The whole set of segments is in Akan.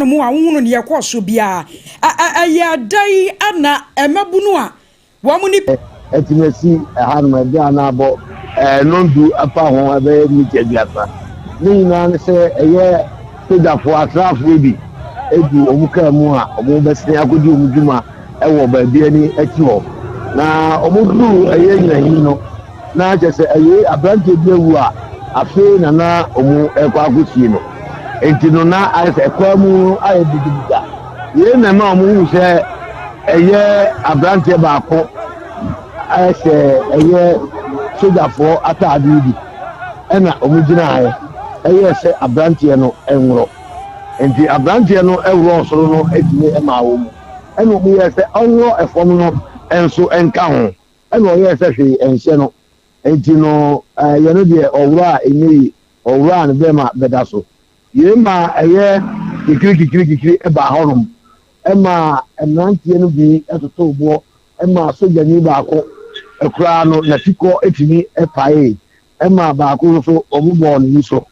mu a wonu ne yakɔso bia ya dai ana emabunu a wo mu ni etimesi hanma bia na abo nondu apa ho ebe mi jebiasa ni na se eye pedafo atrafo bi edu omuka mu a omu besene akodi omuduma ewo ba bia ni ati ho na omudu eye nyahin no na jese eye abrante bi ewu a afi na omu ekwa akosie no enti no na ayese kwa mu aye bidibuda ye na ma omu se eye abrante ba ko ayese eye sojafo atade bi ena omugina aye eye se abrante no enwro enti abrante no ewro soro no edine ema wo mu ena omu ye se onwo efom no enso enka ho ena oye se hwe enhye no enti no ye no de owro a enyi owro an be ma bedaso ye ma eye kikiri eba horum ema enantie no bi etoto bo ema sojani ba ko ekura no na tiko etini epae ema ba ko so omubo ni so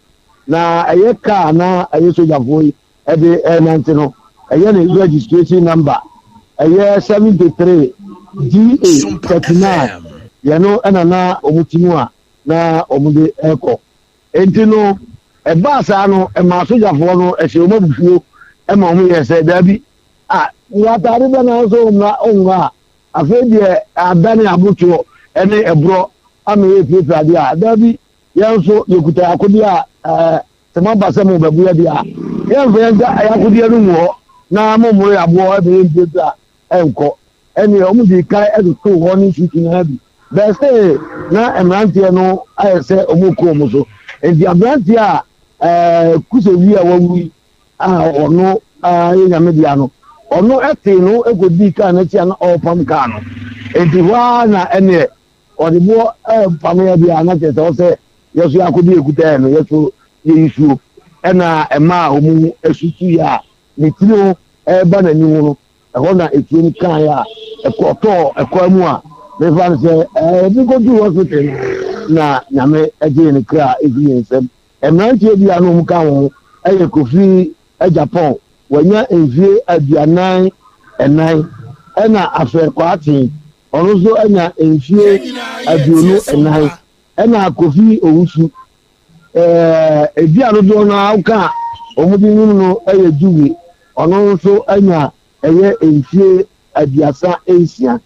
na eye ka na eye sojafo ebe enante no eye ne registration number eye 73 DA 39 ye no na omutinu a na omude eko entino eba sa no ema sojafo no ehye omabufuo ema omu yese dabi watari be na so na onwa afedi adani abucho ene ebro ame efefade a dabi yanso yekuta akodi a temaba se mo babu ya dia yanso yanga ayakodi anu mo na momoro yabo ebe efefade enko ene omudi kai edo ho ni shiti na bi beste na emrantie no ayese omuko mo so enti abrantie a kusewi a wawi ono yenya media no ono ete no egodi ka na tia na opam ka no enti wa na ene odibo pam ya bia na tete o se yesu akodi ekuta no yesu yesu ena ema omu esutu ya ne tiro ba na niwo no eho na etu ni kan ya ekoto ekwamu a me fan se bi go du hospital na nyame eje ni kra eji nsem emrantie bia no mu ka ho eye kofi Japan wanya envie aduanan enai ena afa kwati onuzo enya envie aduonu enai ena kofi owusu ebia no na aka omudi no eye juwe onuzo enya eye envie aduasa ensia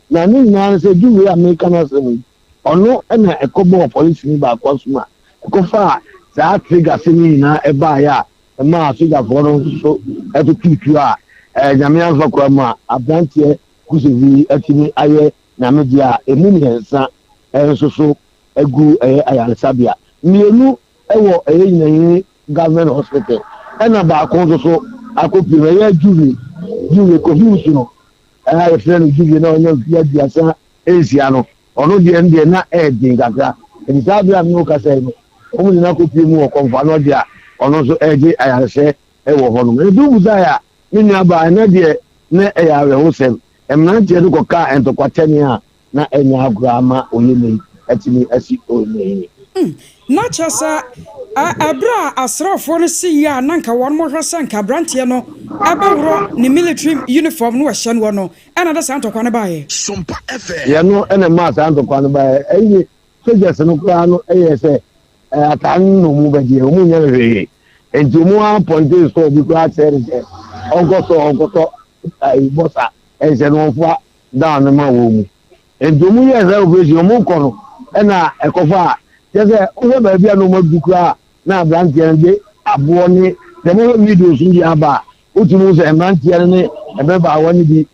na ni na se juwe American asem onu ena ekobo police ni ba kwasuma ekofa za trigger sini na eba ya ma suga foro so eto tutu a nyame anfa kwa ma abrantie kusevi atini aye nyame dia emu nyensa so egu ayansabia mienu ewo nyanyi government hospital ena ba ko so akopire ya juwe ko hiusu no friend juwe na onye ya biasa ezia no ono die ndie na edin gaka edisabia mi o kasa no omu na kopire mu o konfa no dia ono so eje ayarse ewo hono edu buzaya ni aba na de na eyare hosem emnante edu koka entokwatani a na enya agurama oyele etimi asi oyele na chasa abra asrafo no si ya nanka won mo hwesa nka brante no abawro ni military uniform no hye no no ena da santokwa ne bae Sompa FM ye no ena ma santokwa ne bae eyi soldiers no kra no eyese atan no mu baje omu nya rere enti mu appointed so bi kra chere onkoso bossa ese no fa down ma wo mu enti mu ye se operation mu kono ena ekofa jese o ba bia no madu kra na brantie nde abo ni demo videos ndi aba otumu se brantie ne ebe ba wani bi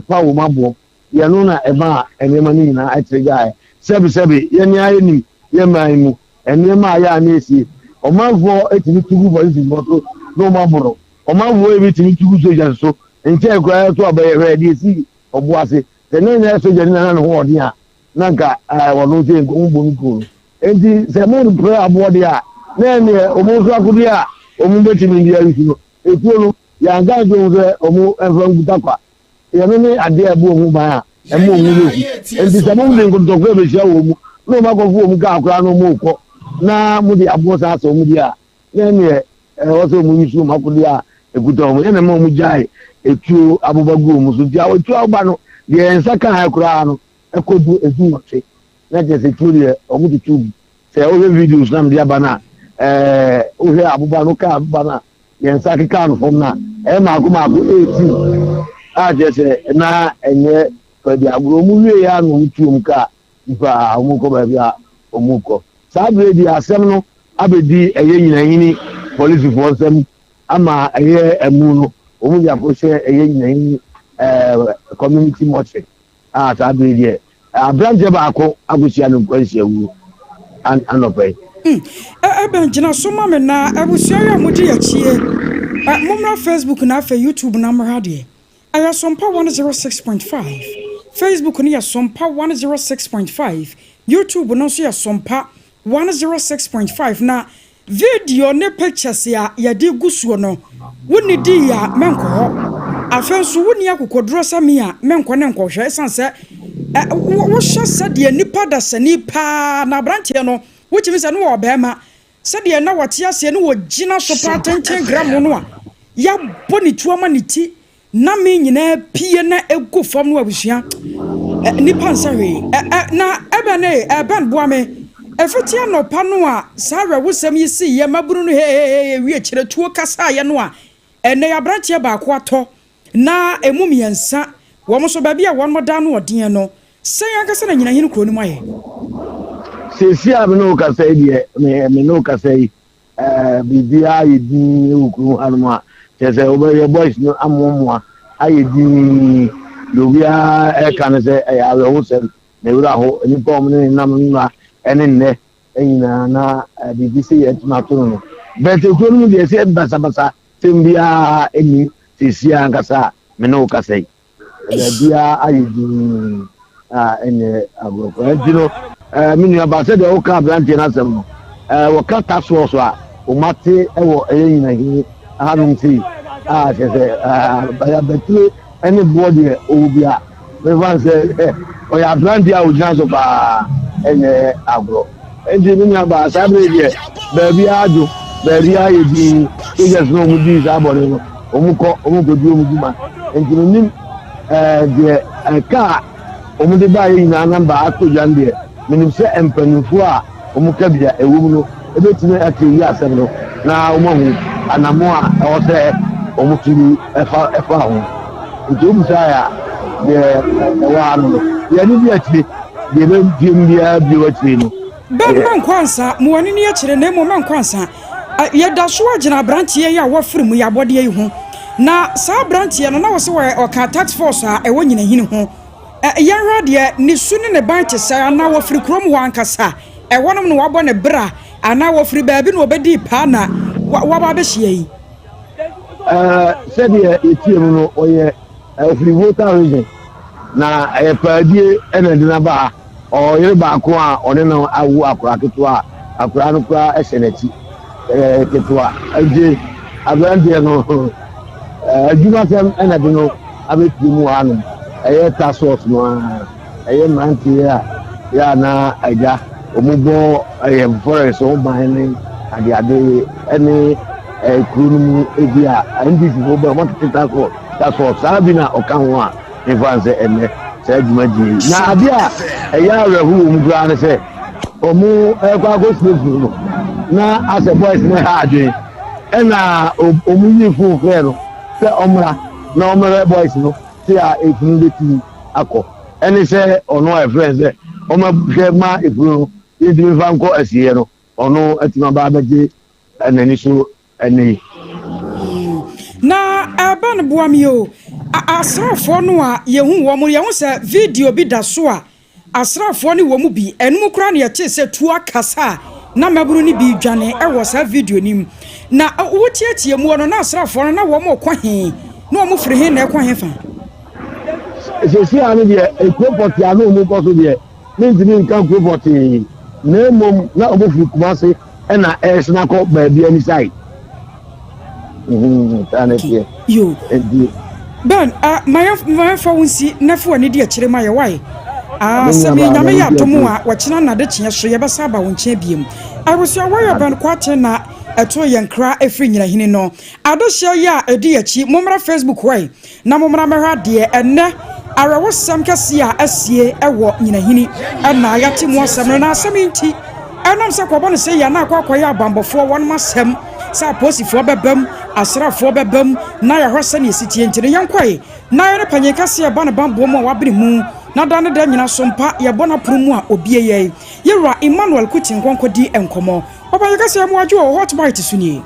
pa wo mabo ye no na eba enema ni na atrega sebi ye ni ayi ni ye mai mu enema ya na esi omavo etini tugu police moto no maboro omavo ebitini tugu soja so nche ekwa to abaye ready esi obuase tenenya soja ni na ho odi a nanka wono je ngumbu nku enti se mo pro abode a na ne omuso akudi a omu betini ndi arisu etuo no ya ga jo se omu enfran gutakwa ye no ni ade abu omu ba a emu omu lo enti se mo ndi nkotokwe be sia wo mu no makofu omu ka akura no mu ko na mudi abuo sa so mudi a ne oso mu yisu makudi a ekuto ene mo mu jai etu abobagu mu so dia otu agba no de ensa kan ha kura no ekodu edu nche na je security omu de tubu se o videos na me abana o he aboba no ka abana de ensa kan fom na ma ko 18 a je se na enye ko di agro mu wie ya no tuum ka ifa omu ko ba bia omu ko sa bre di asem no abedi eye nyina hini police for sem ama eye emu no omu ya ko se eye nyina hini community mortuary sa bre di abranje ba ko agusia no kwansia wu anopay ben jina so ma me na abusia ya mudi ya chie mumra Facebook na fa YouTube na mra de aya Sompa 106.5 Facebook ni ya Sompa 106.5 YouTube no so ya Sompa 106.5 na video ne pictures ya di gusuo no woni di ya menko ho afenso woni akokodro sami a menko ne nko hwe sanse wo hye de nipa da sani pa na branche no wuchimi se no wo bema se de na wote ase no wo gina so pa 10 gram no a ya boni tuoma ni ti na me nyina pie na egu fam no abusua nipa nsawe na ban boa me efetia no pa no a sawe wosam yisi ye maburu no wie kire tuo kasa ye no a ene ya branche ba ko ato na emumiensa wo mo so ba bia won moda no odin no sen akasa na nyina hinu kro ni maye sesi abino kasa die me no kasa bibia yedi ukru anuma chese obe boys no amomwa ayedi lobia kan se ya wo sem ne wura ho ni pom ne nam na ene ne enina na bibisi yetuma to no but ekru no de se basa tembia eni sesi ankasa me no kasa bibia ayedi ene agro ejino minu aba se de o ka brand na sem no wo ka taso so a o mate ewo eyina hi hanum ti se ya betu any body o bia me van se o ya brand ya o jina so ba ene agro eji minu aba sabre de be bia ado be ria yedi e just no mu di sa body no o mu ko di o mu duma eji nim de ka o mu de ba yi na namba akoja nde minim se empanifo a omuka bia ewum no ebetime akiri asem no na omahu anamo a o se omutiri efa ho ntubusa ya de wa no ya ni bia tire de be bia bi watire no ben kwansa mo wani ni akire na mo man kwansa ya da so agina brantie ya wafiri mu ya bode yi ho na sa brantie no na wo se wo ka tax force a ewo nyina hini ho yan radio ni suni ne ban tesa na wo firi krom ho ankasa wonom no wabɔ ne bra ana wo firi baabi no obedi pa na waba be hie yi said ye etiem no oye firi voter region na paadie ena dina ba o yere ba ko a one na awu akura keto a akura no kura ehyenati keto a aje abrande no aduma sem ena de no abeti mu hanu tasos no manti ya na aja omubo forest o ban ade any kunu ebia ndc go be want to take tasos sabina okan a evanse ene se jumaji na abia ya rehu omugura ne se omu kwa go school no na as a boys ne ha adwe na omu yi fu fero se omra na omra boys no a ekunu beti akọ eni se ono e friends e o ma hwe ma ekunu yedi mi fa nko asiye no ono atima ba beje enani so eni na aban boami o asrafo no a yehu wo mo yehu se video bi da so a asrafo ni wo mu bi enum kura na ye che se tu akasa na maburu ni bi dwane e wo sa video nim na wo tietie mu no na asrafo no na wo mo kwa he na wo mo firi he na kwa he fa sesi ani de ekropoti anu mu ko so de nintini nkan ekropoti na mom na obofu kumase na esna ko ba bia ni side tanete yo ben my phone na fo ani de akire ma ye wai sami nyame ya tomu a wo kina na de kye so ye besa ba wo nkye biem arusia wire ban kwate na eto yenkra efri nyina hini no adohye ya edi achi momra Facebook wai na momra mehwa de enne arewo sam kase a asie ewo nyina hini na yate mo asam na asam nti enam se kwabo ne se ya na akwakoya abambofo won masem sa posifo bebam asrafo bebam na ya hwase ne sitie ntire yankwae na yere panye kase ya bana bambo mo wabere mu na dane da nyina sompa ye bona promu a obie ye yewra Emmanuel Kutin konkodi enkomo papa ye kase mo adwo hot bite suni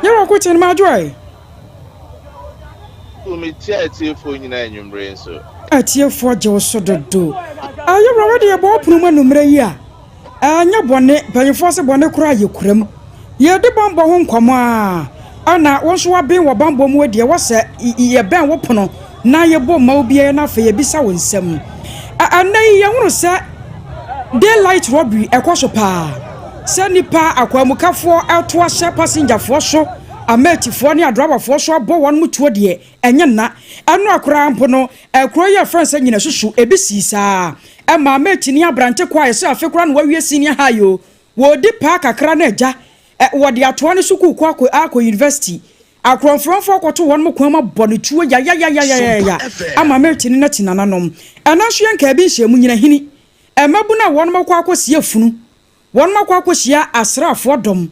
yewra Kutin ma adwo mi tie fo nyina enwumre nso atie fo je so dodo yewra wode ye bo promu anumre yi a anya bone panyefo se bone kura ye kuram ye de bambo ho nkwamo a ana wonso wa ben wo bambo mu de wo se ye ben wo pono na ye bo ma obi na fe ye bisa wonsam anai ye hunu se daylight robbery ekoso pa se nipa akwamukafo ato ahye passenger fo so ametifo ne adrobafo so abo won mutuo de enye na eno akora ampo no ekro ye friends nyina susu ebisi saa ema ametini abrante kwa ye so afekora no wawie senior hayo wo di pa kakra na eja wo de ato ne suku kwa akọ university akronfronfo akoto won mo kwama bonetuo ya ama ametini na tinananom enanso yenka bi nhye mu nyina hini emabu na won mo kwa akosie funu won mo kwa akosia asrafo dom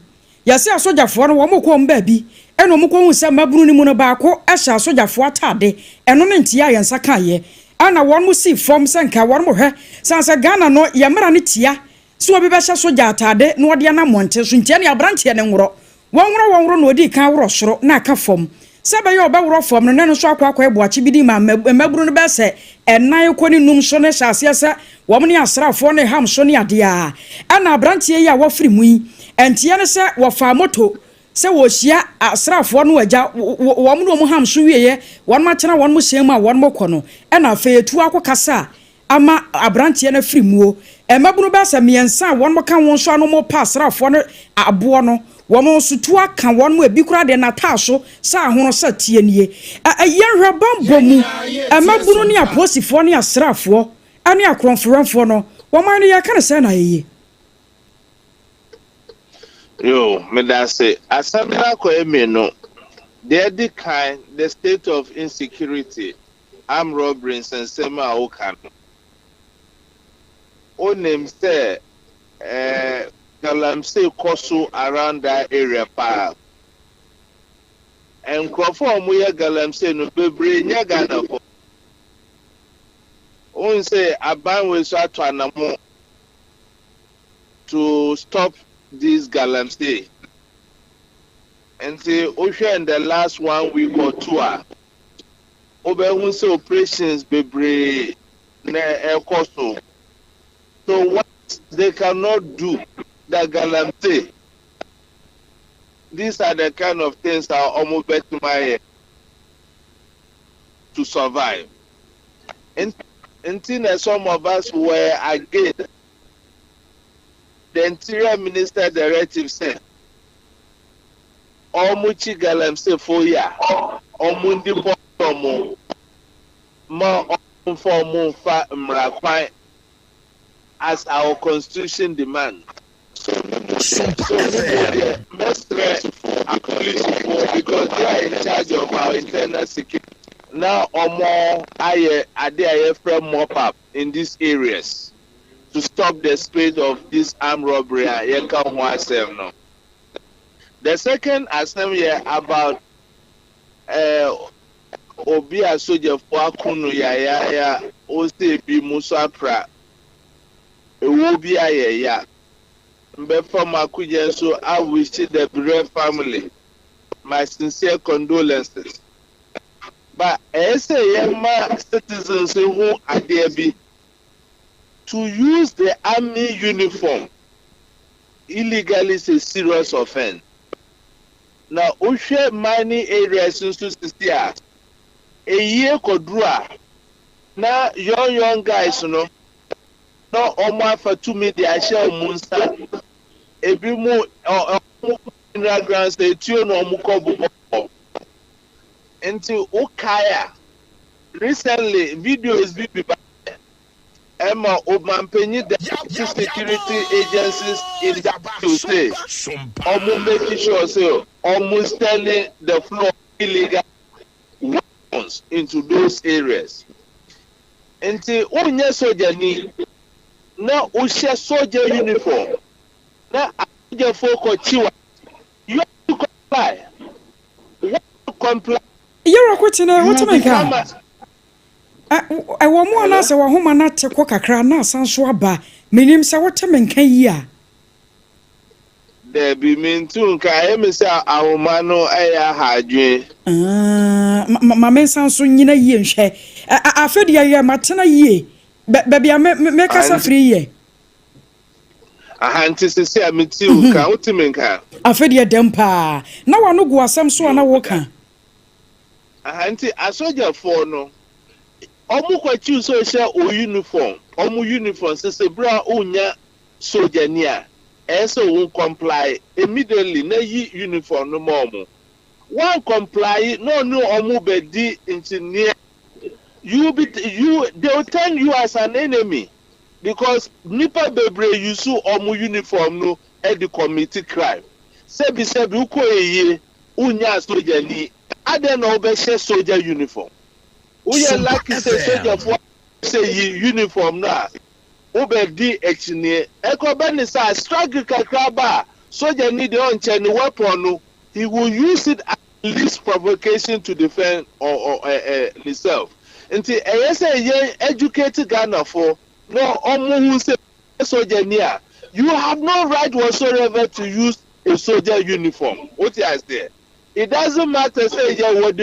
yase asojafo no wo mo ko mba bi eno mo ko hu se mabunu ni mu no baako ehya asojafo atade eno ne ntia yensa kaye ana won mo si form senka won mo hwe sansa Ghana no yemra ne tia so obi be hya soja atade no de na monte so ntia ne abranche ne nworo wonworo no odi kan woro soro na aka form sebe ye obeworo form no ne so akwa eboachi bidi ma mabunu no be se enan ko ni num so ne hyase se wo mo ne asrafo ne ham so ne ade a ana abranche ye a wo firi mu yi entia ne se wo fa moto se wo hia asrafo no agya wo mo no mo ham so wieye won ma kyena won mo hyem a won mo kɔ no na fa etu akokasa ama abranche na firi muo emabunu ba se miensa won mo kan won so ano mo pa asrafo no abo no wo mo so tu aka won mo ebi kura de na taaso sa ahono sa tie nie yenhwe bambo mu emabunu ne aposifo ne asrafo ane akronfranfo no wo man no ye kan se na yeye yo me da say asamira ko emi no the kind the state of insecurity armed robberies and sema okan onem say galamsey koso around that area pa and crofo mu ye galamsey no bebre nya Ghana ko on say aban we so ato anamo to stop this galamsey and say Osha in the last 1 week or two over say operations bebre na ekoso so what they cannot do that galamsey these are the kind of things that are almost better my to survive and until some of us were against the interior minister directive said omuchi galamsey for ya omundi bomo ma for fa mrakwan as our constitution demands. So because they are in charge of our internal security. Now more I frame mop up in these areas to stop the spread of this armed robbery. The second assembly about Obia Soja for Kunu ya Osebi Musapra. It will be a before Makuja, so I wish the bereaved family my sincere condolences. But as a young citizens who are there be to use the army uniform illegally is a serious offense. Now, Osha mining areas in Susia a year kodrua. Now, young guys, no almost for 2 minutes, I shall monster. A bit more in the grounds, they tune on Mukobu. Until Okaya recently, video is being Emma Obanpenny, the security agencies in the state, almost making sure so almost turning the floor illegal weapons into those areas. And say, oh, yes, soldier need now, we share soldier uniform. Now, I folk or chiwa, you have to comply. What to comply? You're a question, what to make I want more as our home and not take walk a crown now, San Swaba. Minim say what to make here. There be mean too, can say our mano aya hadwe. My men sound so in a year share. I fed ya matana ye. Baby, I make us a free ye. I anticipate a meeting, count to make her. I fed ya dempa. Now I know go some so and I walk. I saw your phone. No. Omu kwa choose social or uniform. Omu uniform says a bra unya soldier near. So won't comply immediately. Na uniform no more. One comply no omu bedi engineer. They will turn you as an enemy because nipa bebre you su omu uniform no at the committee crime. Sebi uko ye unya soldier ni. Ade no be soldier uniform. We are lucky say soldier for say uniform na. Obedi ekine. Eko beni sa struggle kakraba. Soldier need the on weapon no. He will use it at least provocation to defend or himself. Until say educated Ghana for no who say soldier near. You have no right whatsoever to use a soldier uniform. What is there? It doesn't matter say what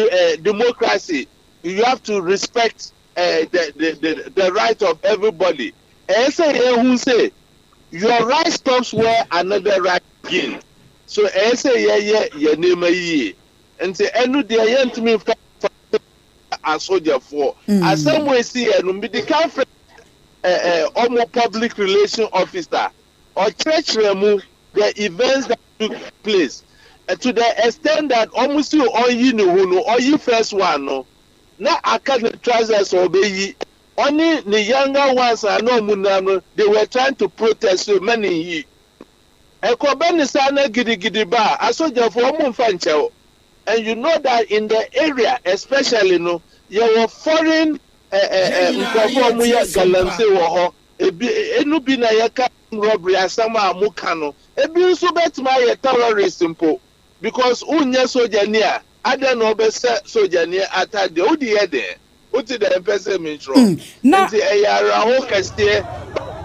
democracy. You have to respect the right of everybody. And say who say your right stops where another right begins. So I say yeah name ye. And say enu dey yen to me a soldier for. As some way see and be the conference almost public relation officer or church remove the events that took place. To the extent that almost you all you know or you first one no. Now I can't trousers obey only the younger ones are no munano, they were trying to protest so many ye. Ekobeni sana gidi ba, a soldier for Mumfancho. And you know that in the area, especially no, you were foreign galamse woho, enubina yaka robbery asama mukano, ebi so bet my terrorist simple. Because unya soldier near, I don't know best soldier near at the ODA. What did the person mean wrong? Now,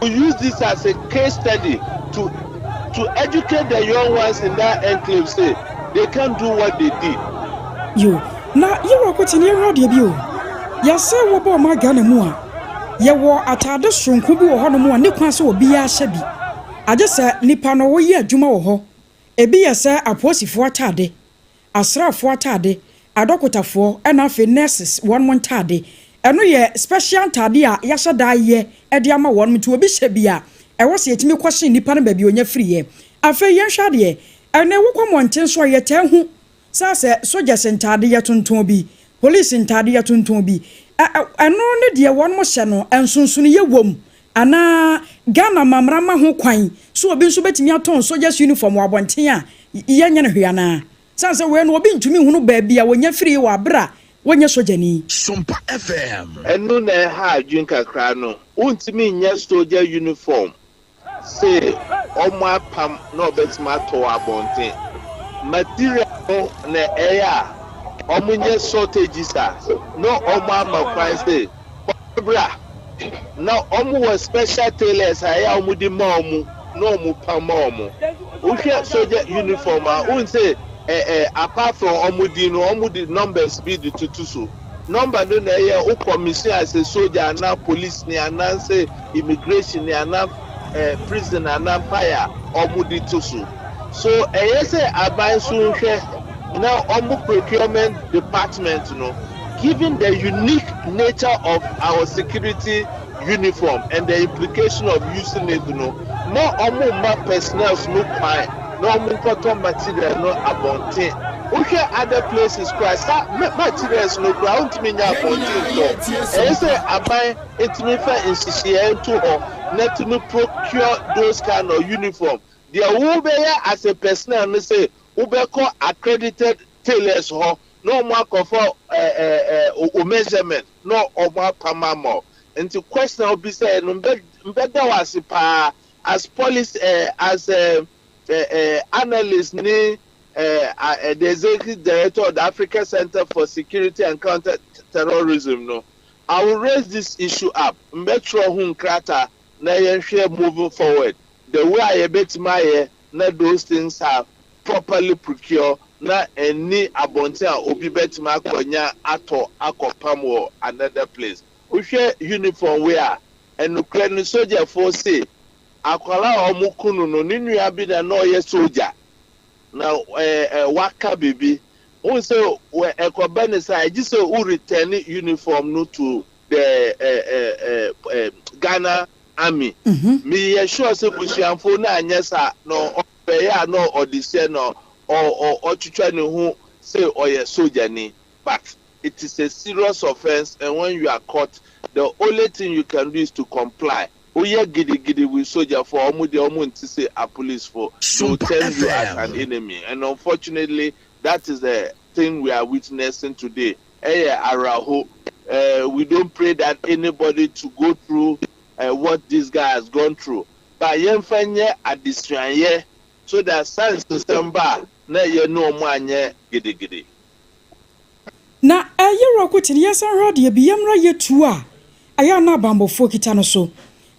we use this as a case study to educate the young ones in that enclave. Say they can't do what they did. You now you are quoting your radio. Yes, sir. What about my Ghana mua? You were at a dustrum, Kubu or Honomo, and Nipas will be a shabby. I just said Nipano, ye, Juma ho. A be a sir, a posy for a tardy. A sra for a tardy. A doctor for and a nurses 1 tardy. And we special tardy, yasha die ye, Ediama want me to a bishop beer. I was yet me question Nipan baby on your free. A fair young shady, and never come one ten so ye tell who. Sasa soldiers in tardy tuntumbi, police in tardy tuntumbi. I know dear one more channel and soon ye womb. Ana Ghana mamrama ho kwan so obi nso betimi aton soldiers uniform wa bonten a ye nya ne hwiana sanse we no obi ntumi hunu baabi a wonya free wa bra wonya sojani Sompa FM enu na ha adwin kakra no untimi nya soldier uniform say omo apam na obetima ato abonten material na eya omo nya shortages no omo amakwan say bra. Now, almost special tailors, I am with the mom, no more palm. We get soldier uniform. I won't say, apart from almost the numbers be the tutu. Number no na o commission as a soldier and now police ni and now say immigration ni and now prison and now fire almost the tutu. So I say abai so now almost procurement department, you know. Given the unique nature of our security uniform and the implication of using it, you know, no personnel no fine, no important material, no abundant. Okay, other places Christ materials no ground to me now and say abai etimi fa insisia to her not to procure those kind of uniform. The will be as a person and say ubeko accredited tailors ho no more for measurement no more pamamo. And the question will be said better was as police as analyst ni the executive director of the African Center for Security and Counter-Terrorism. No, I will raise this issue up. Metro Hunkrata na share moving forward. The way I bet my na those things are properly procured. Na any abontia obi bet my konya ato akopam or another place. We share uniform wear and Ukrainian soldier for say akwala omukunu no ninu abi na no ye soldier. Now, waka baby, also where I just say who return uniform no to the Ghana Army. Me sure say Bushian for na nyesa no ya no or the no or trying who say or a soldier ni, but it is a serious offense, and when you are caught, the only thing you can do is to comply. Oye gidi with soldier for omu to say a police for to turn you as an enemy, and unfortunately that is the thing we are witnessing today. We don't pray that anybody to go through what this guy has gone through, but yemfanye addistranye so that science system ba na ye no mwanye gidi. Na ayero kwetini yasan radio bi yamra yetua aya na bambofo kita no so.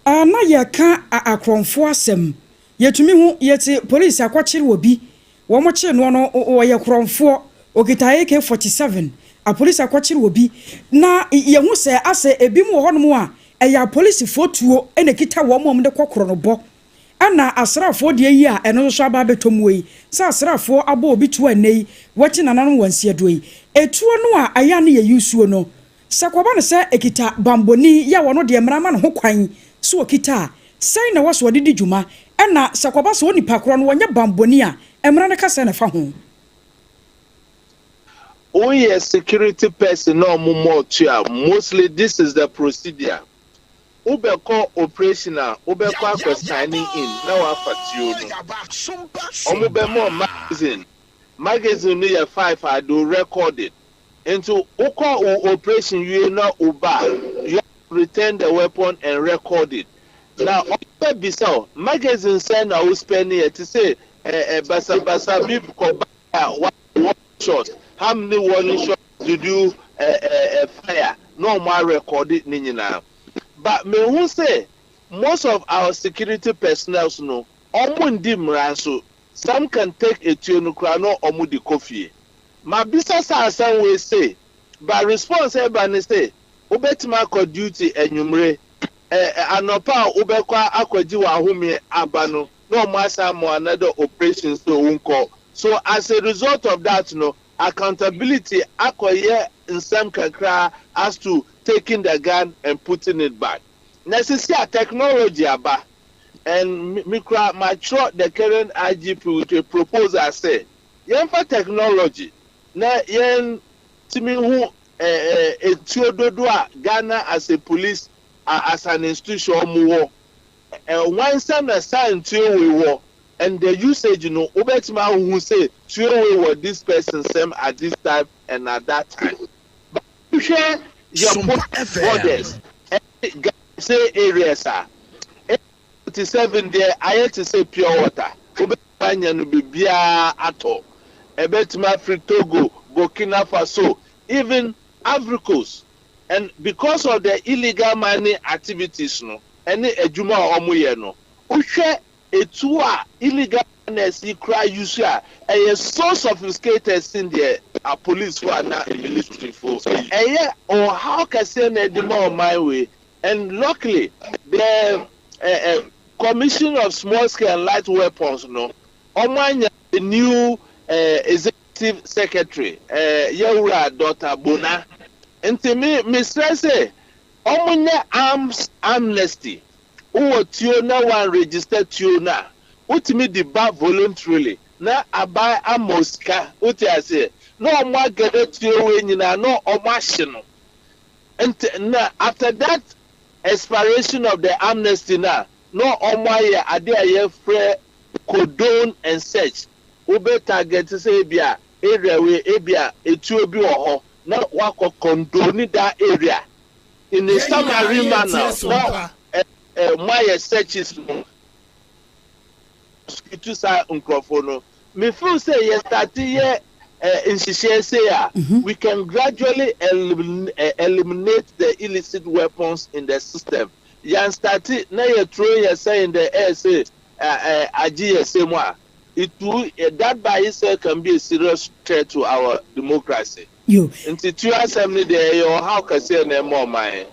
Na ye ka akronfo asem yetumi hu yeti police akwachiri obi wo mo kire no no ye kronfo okita AK47 a police akwachiri obi na ye hu se ase ebi mu ho no a eya police fotuo ene kita wo mo de kokoro no bo ana asrafo de yi a eno so aba betom yi sa asrafo abo obi to anei wachi nanan wansie doyi etuo no a aya ne ye yusuo no sakwaba ne se ekita bamboni ya wono de mrama no ho kwan so okita sai na waso didi juma ena sakwaba so nipa kro no wonya bamboni a emra ne kasa na fa ho a security person no more mostly this is the procedure. Ubeko operational, ubeko signing in. Now I magazine. Magazine near 5 I do record it. Into uko operation you know uba. You return the weapon and record it. Now so magazine send I will spend it to say basa bib one shot. How many warning shots did you fire? No more recorded now. But me who say most of our security personnel know omundi mranso some can take a tune no omudi coffee. My business some we say but response everybody say obetima ko duty enyumre anopa obekwa akwaji wa home abano no masa mo another operation so unko. So as a result of that no accountability akoye in some kakra as to taking the gun and putting it back. Necessary technology aba and mikra mature the current IGP with a proposal say yen for technology na yen timi hu etiododo Ghana as a police as an institution muwo one time assign to we war and the usage you know obetima who say to we this person same at this time and at that time. But you share your borders say areas are 87 there I had to say pure water obetanya no bibia ato ebetima Togo, Burkina Faso, even Africos, and because of the illegal mining activities no any ejuma omuye no uhwe etua illegal miners cry use a so sophisticated in the police for na military force or how can say na the more my way. And luckily, the Commission of Small Scale and Light Weapons, no, Omanya, the new executive secretary, Yaura daughter Bona, and to me, Mr. Say, Omanya arms amnesty, who Tiona one registered Tiona, who to me the bar voluntarily, na abai amoska uti ase no omo agede tiwe nyina no omo ahye no na after that expiration of the amnesty na no omo aye ade aye free cordon and search ube target say bia area we ebia etu obi ho na wako condone that area in the summary manner no my searches no to say unkrofo no me feel say yes start here in say we can gradually eliminate the illicit weapons in the system. Yan start na you throw you say in the air say it will that by itself can be a serious threat to our democracy. You into two assembly there your how can say no more my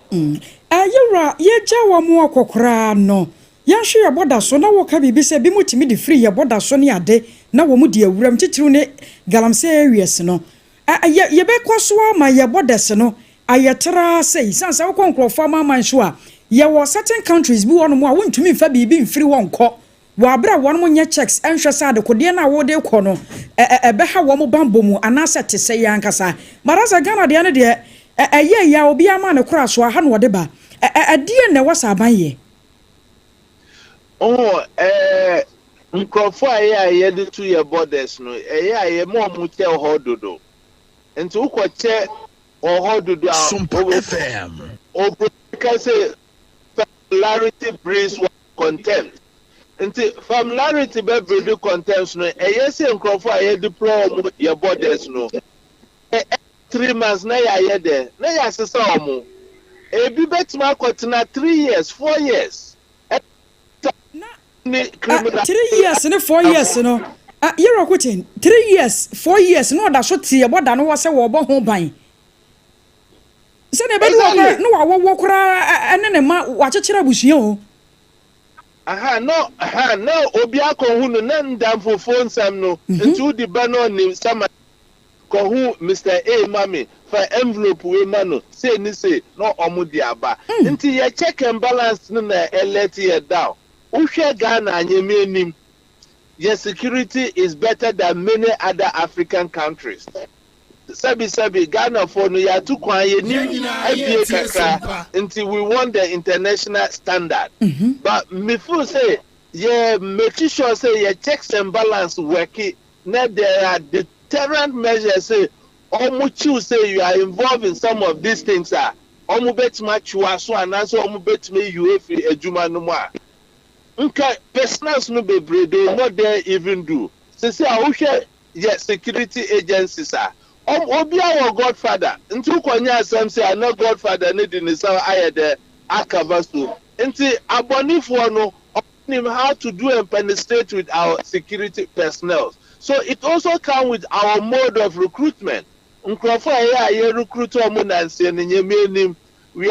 ayura ye jawa mu akokra no yanhwe ye boda so na wo ka bibi se bi mutimi de free ye boda so ne ade na wo mu de awuram titiru ne galamse areas no ye be kwaso ma ye boda se no ayetra sei sansa wo konkrofo ma manhwo a ye wo certain countries bi wono mu a wontumi fa bibi mfiri wonko wabra wono mu nye checks enhwe sa de kode na wo de kɔ no ebe ha wo mu bambo mu anasa te se yankasa marasa Ghana de ne de ya obi ama ne kora so ha no de ba die ne wasa abanye nkrofo aye de to your borders no aye mo mu che ho dodo enti ukọ che ho dodo a Sompa FM because familiarity breeds contempt enti familiarity be breed contempt no se nkrofo aye deploy your borders no 3 months na ya there na ya sesa omo ebi betima akotena 3 years 4 years 3 years and 4 years no you're quitting 3 years 4 years no da so tie boda no wo se wo bo ho ban se ne be no wo kura ene ne ma wa chechira busuan o no obi akohu no na ndamfo phone sam no ntu di ba no ni sama kohu Mr. A mami for envelope we mano say ni say no omu di aba nti ye check and balance no na let ye down uhwe Ghana anyeme nim your security is better than many other African countries sabi Ghana for no ya tu kwan ye nim abie kakra nti we want the international standard but me feel say ye make sure say your checks and balance working na there are deterrent measures say almost you say you are involved in some of these things almost bet much you are so and also almost bet me you if ejuma no more okay personals no be they not there even do say I share your security agencies obi our godfather nti ukonya asem say I no godfather need in say I the akavasu nti abonifo no him how to do and penetrate with our security personnel. So it also comes with our mode of recruitment. We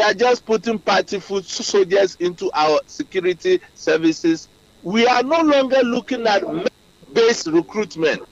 are just putting party food soldiers into our security services. We are no longer looking at base recruitment.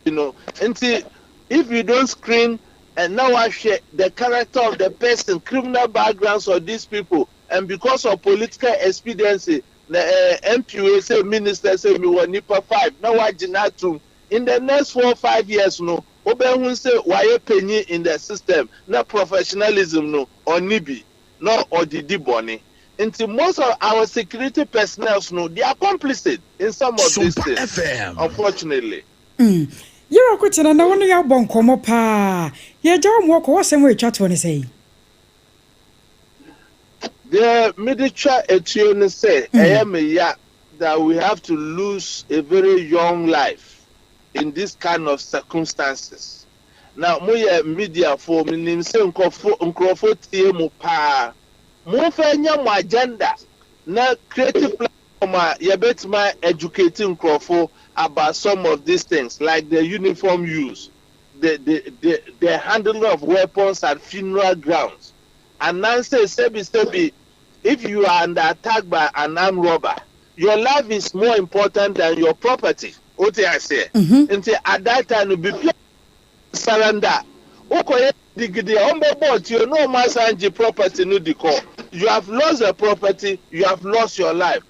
You know, until if you don't screen and now I share the character of the person, criminal backgrounds of these people, and because of political expediency, the MPA say minister say me want nipa 5. Now I to in the next 4 or 5 years no. Obe say why penny in the system, no professionalism no or nibi, no or the boni. Until most of our security personnel no, they are complicit in some of these things. Unfortunately. You're a question and I want your bon come pa. Ye John walk was some way chat when say. The military attorney say, I am that we have to lose a very young life in this kind of circumstances. Now, my media for me name say uncrofo tie mo pa. Mo fanya mo agenda na creative platform ya betima educating uncrofo about some of these things like the uniform use, the handling of weapons at funeral grounds. And now say if you are under attack by an armed robber, your life is more important than your property. What I say, until at that time you be surrender. Okay, the you know Masanji property no decor. You have lost the property, you have lost your life.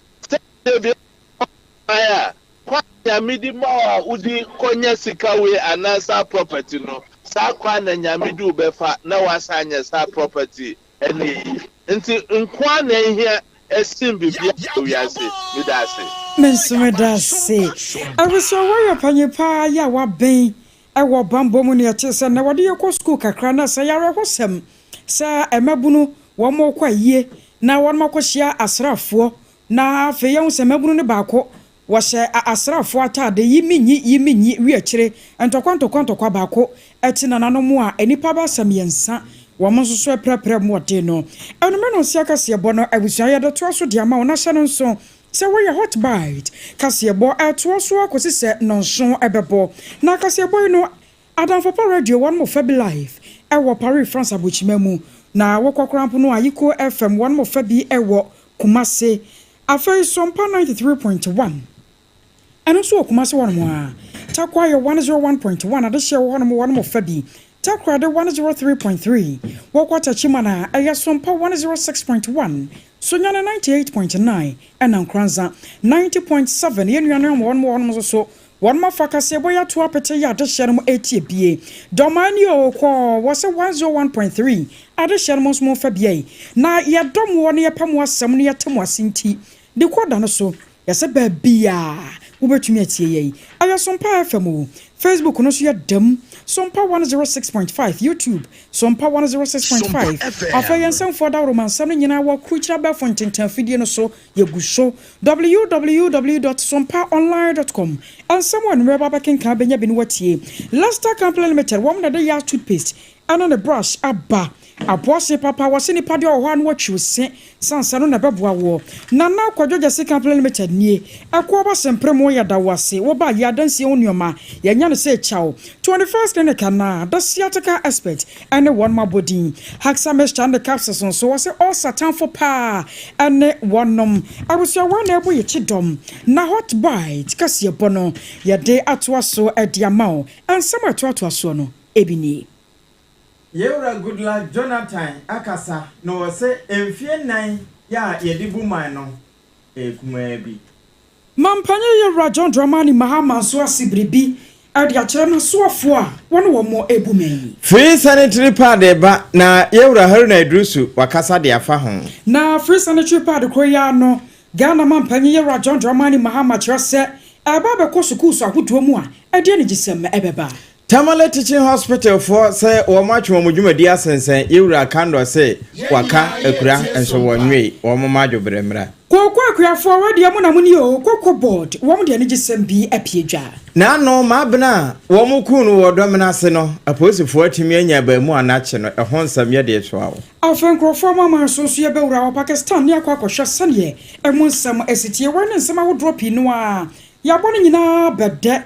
kwa nyamidi ma udi konya sikawe anasa property no sa kwa na nyamidi ubefa na wasanya sa property eni nti nkwa na ehia esim bibia wiase midase Mensumedase abuso warrior panyepa ya waben ewo bambo mu ne tese na wode yekɔ school kakra na sa yare hosem sa emabunu wo mo kwa yie na won makohia asrafo na fe yɛn se mabunu ne baako wo hye asrafo atade yiminyi wi akire entokwa baako etina nanomu a enipa ba sam yensa wo mo so prepare mu ɔde no eno me no sia kase bo no abusua yɛ de to so de ama wo na hye no nso se we hot bite kase bo to so akosi se nonso ebebo na kase bo no Adam for radio one more Fabi live ewo Paris France abochimemu na wokokrampo no ayiko FM one more Fabi ewo Kumase afei Sompa 93.1 eno so Kumase one more takwa yo 101.1 adehye one more Fabi takwa de 103.3 wokwata chimana eya Sompa 106.1 Sonyana 98.9 and Nkranza 90.7 yenuanu one more so one more fakase boya to apete ya de sherm etibie domani okwo was 101.3 ade sherm small fabie na ya dom won ye pam wasam ne yatem wasinti de koda no so yase ba bia ubetumi atie yi aya Sompa FM Facebook no so ya dem Sompa 106.5 YouTube Sompa 106.5 afayen sem for da romance no nyina wa kruchira ba fontentan fidie no so yeguso www.sompaonline.com and someone reba bakin ka benya bi no watie Lester Company Limited wom na de ya toothpaste and the brush abba Aboagye papa wase ni pade o ho an watwuse sansa no na beboa wo na kwadwoja se Company Limited nie akoba sempremo ya da wase wo ba ya dansie onioma ya nya no se chawo 21st clinic na da siateka expert ene one mabodin haxamesh and capsules so wase all satan for pa ene wonom abusia wan ebo ye chidom na hot bite kase bono ya de atoa so ediamao ansama atoa so no ebini Yewra good luck Jonathan akasa no se emfie nan ya yedibu man no kuma bi Mampanye Yewra John Dramani Mahama so asibribi ade akere no soafo a won wo mo ebumen Free Sanitary pad ba na Yewra Haruna Idrusu wakasa de afa ho na Free Sanitary pad kroya no Ghana mampanye Yewra John Dramani Mahama kire se eba be ko school so akoto mu a ade ne gisem ebeba Tamale Teaching Hospital for say o match wo modwumadi asensen Yewra kando say waka akura enso wonwe wo mamadwo bremra Koko akuafo wadi amu na muni o koko board wo de ne gisem bi apiedwa na no mabna wo mukunu wo domina se no aposifo atimi anya ba mu anache no ehon nsam ye de so awo afen krofo mama so so ye bewura wo Pakistan ne akwakohwe sane emu nsam asitie wone nsam awo drop no a ya bone nyina bede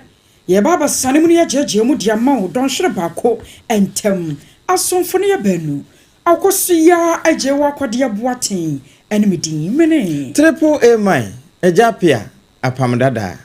ye baba sane mu ne jeje mu dia ma wo don hwere baako entem asomfo ne ye banu akosia aje wo akwade aboaten enimidi mene triple A mine ejapia apamdada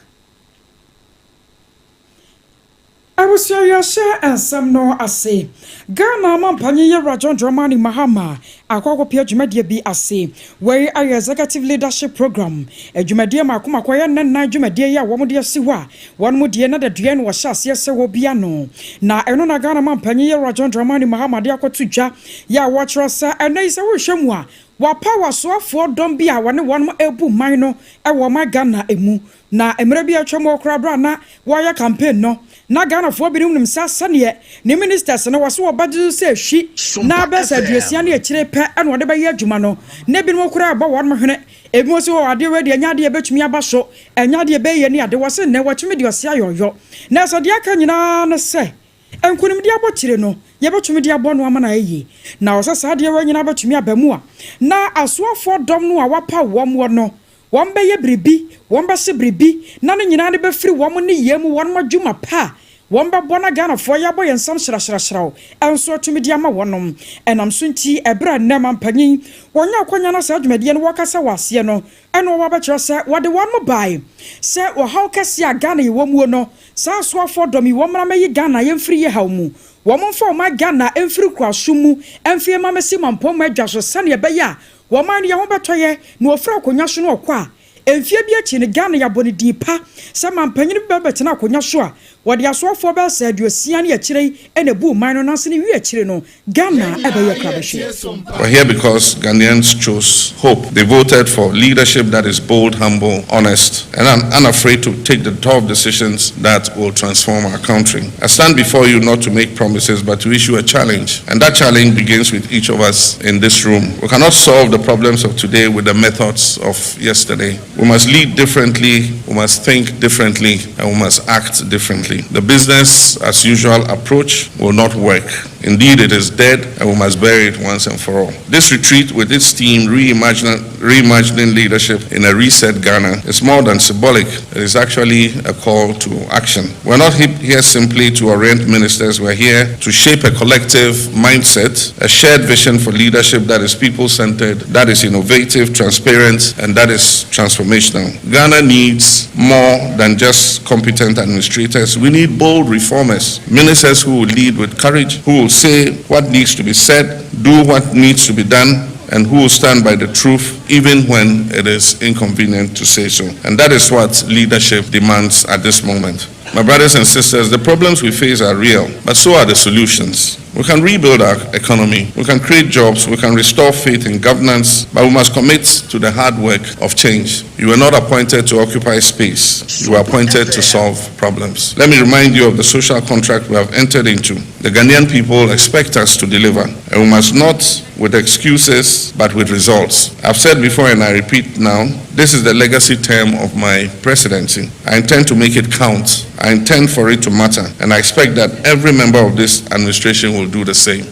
Abusia yashe ensem no ase Ghana mampanye Yewra John Dramani Mahama akwakopia dwumadie bi ase we executive leadership program dwumadie makoma kwaye nan dwumadie ya wo mode ase wa won mode na dadue no wo hyase se wo bia no na eno na Ghana mampanye Yewra John Dramani Mahama de akotudwa ya wo kyeresa enai se wo hwemu a wa power so afo dom bia wone won ebu man no wo ma Ghana emu na emre bia twemo okra bra na wo ya campaign no na Ghana fo bi nim sa sane ne ministers no waso obadu se hwi na besa duasia na akire pe eno wode ba ye adwuma no ne bi no kura ba won hwene ebi mo so ade we de anyade betumi aba so anyade be ye ne ade wose ne watweme de ose ayoyo na so de aka nyina no se enkunim de abotire no ye betumi de abo no ama na eyi na osasa de we nyina betumi abamu a na asoafo dom no a wapa wom no won be ye bribi won be se bribi na ne nyina ne be firi wom ne yemu won madwuma pa won be bona Ghana fo ya boye nsam hyerahyerehyeraw enso tumi di ama wonom enam so nti ebra nne mampanyin wonya akonya na sa adwumade no wakasa wase no eno wo ba kire se wode won mo bai se wo haw kase a Ghana ye womu no sa so afo domi wo mra mayi Ghana ye mfiri ye haw mu wo mo mfa ma Ghana emfiri kwasumu emfie ma mesi mampom adwa so sane be ya wo man ye ho betoye na ofra akonya so no okwa Enfie bi achi ne Ghana ya boni dipa se mampanyin bi betena akonya so a wode asofo be sa aduosia ne akire ene bu man no nase ne wi akire no Ghana ebeye krabehwe. We're here because Ghanaians chose hope. They voted for leadership that is bold, humble, honest, and unafraid to take the tough decisions that will transform our country. I stand before you not to make promises but to issue a challenge, and that challenge begins with each of us in this room. We cannot solve the problems of today with the methods of yesterday. We must lead differently, we must think differently, and we must act differently. The business as usual approach will not work. Indeed, it is dead, and we must bury it once and for all. This retreat with its theme, reimagining leadership in a reset Ghana, is more than symbolic. It is actually a call to action. We're not here simply to orient ministers. We're here to shape a collective mindset, a shared vision for leadership that is people-centered, that is innovative, transparent, and that is transformational. Ghana needs more than just competent administrators. We need bold reformers, ministers who will lead with courage, who will say what needs to be said, do what needs to be done, and who will stand by the truth even when it is inconvenient to say so. And that is what leadership demands at this moment. My brothers and sisters, the problems we face are real, but so are the solutions. We can rebuild our economy, we can create jobs, we can restore faith in governance, but we must commit to the hard work of change. You were not appointed to occupy space, you were appointed to solve problems. Let me remind you of the social contract we have entered into. The Ghanaian people expect us to deliver, and we must not with excuses, but with results. I've said before and I repeat now, this is the legacy term of my presidency. I intend to make it count. I intend for it to matter, and I expect that every member of this administration will do the same.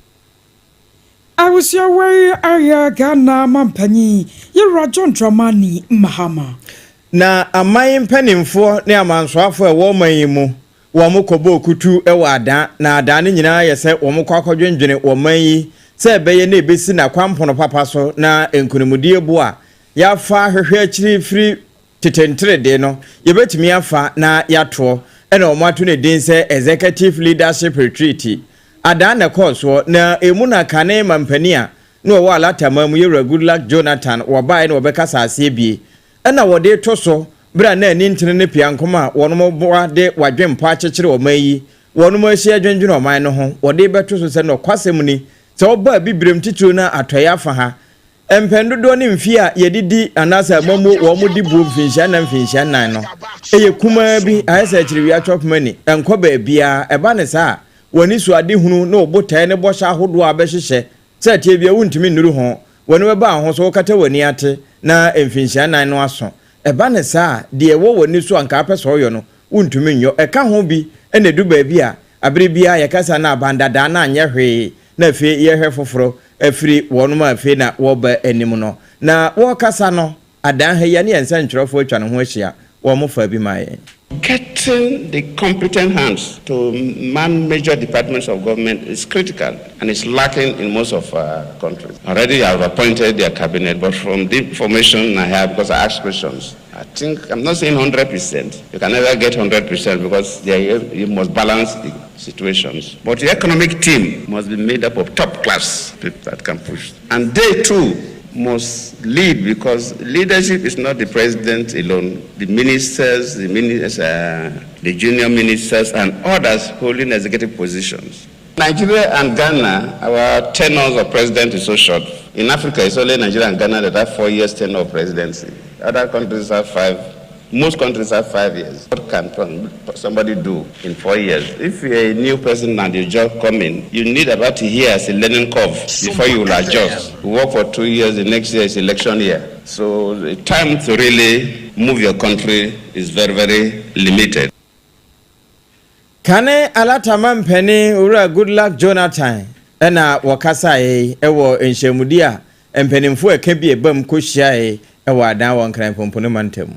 I was your way, Aya Ghana Mampani, you're John Dramani Mahama. Na amayin penimfo ne amanswafo e wo mayimu wo mokobo kutu e wada na adane nyina ye se wo mokwakodwendwene wo mayi se beye na ebesi na kwampono papa so na enkunimudie bo a ya fa hwehwe akiri firi tetentre de no ye betimi afa na yato ena o mato ne din se executive leadership retreat adane course na emuna kane mampania no wo alatama mu ye Goodluck Jonathan wo bae na obekasa asebie ena wode toso bra na ani ntene ne piankoma wono boa de wadwempa akekere o mayi wono mo ahia dwendwene o man no ho wode betoso se no kwasem ni se oba bibrem titiro na atoya fa ha empendodo ne mfia yedidi anasa mamu wo mo di bu mfinhia na mfinhia nan no eye kuma bi ayesa akiri wi atop mani enko ba bia eba ne sa woni su ade hunu na obotae ne bosha ahodo abehyehe se tie bia wuntimi nuru ho woni we ba ho so kata wani ate na mfinhia nan no aso eba ne sa de wo woni so anka apese oyo no wuntimi nyo eka ho bi ene du ba bia abere bia yakasa na bandada na anye hwe na fe ye hwe foforo afiri wonu ma fe na wo ba anim no na wo kasa no adan ha ya ne ensa ntwerofo atwa no ho ahia wo mo fa bi maye. Getting the competent hands to man major departments of government is critical and is lacking in most of our countries. Already I have appointed their cabinet, but from the information I have, because I asked questions, I think, I'm not saying 100%. You can never get 100% because you must balance the situations. But the economic team must be made up of top class people that can push. And they too must lead, because leadership is not the president alone. The ministers, the junior ministers and others holding executive positions. Nigeria and Ghana, our tenures of president is so short. In Africa, it's only Nigeria and Ghana that have 4 years tenure of presidency. Other countries have 5. Most countries have 5 years. What can somebody do in 4 years? If you're a new person and your job coming, you need about a year as a learning curve before you will adjust. You work for 2 years, the next year is election year. So the time to really move your country is very, very limited. Kane alatama mpeni ura Goodluck Jonathan ena wakasa ewo enhyemudia empenimfo eka bi ebam kohia ewo adan won kran pompone mantemu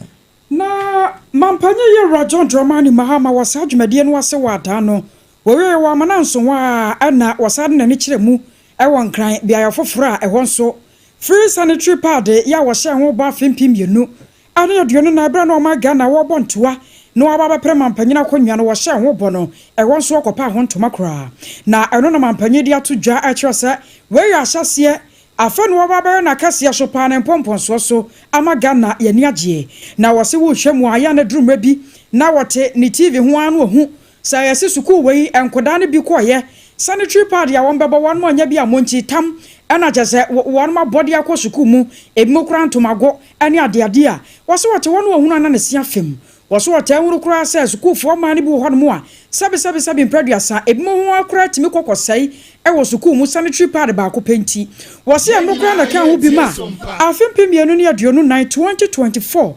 na mampanye ye Rajon Dramani Mahama wasa adwumade no wase wada no wewe wa mananso wa ana wasade na ni kiremu ewon kran bia yafoforo a ehon so free sanitary pad ya wo hye ho ba fimpiemienu ane aduonu na bra no ma Ghana wo bontoa no ababa pre mampanyina konwa no wo hye ho bo no ehon so okopa ho ntoma kra na eno no mampanye dia to dwa a kire se we ya hyase afa no wababa na kase so pa na mpomponso so amaga na yeni agye na wose wo hwemu aya na duruma bi na wote ni TV ho anu ohu sa yesi suku wei enkoda ne bi koye sanitary pad ya wombeba wan mo nya bi amonchi tam ana jese wan ma body akọ suku mu ebimokura ntomago ani adeade a wose wote won ohunu na ne sia fem wose wote enwuru kura se suku fo ma ne bi ho no mu a sabi mpraduasa ebimo ho akura timi kokosai ewo suku mu sanitary pad ba ko penti wose enokura na kan ho bi ma afempem yenu ne aduonu 2024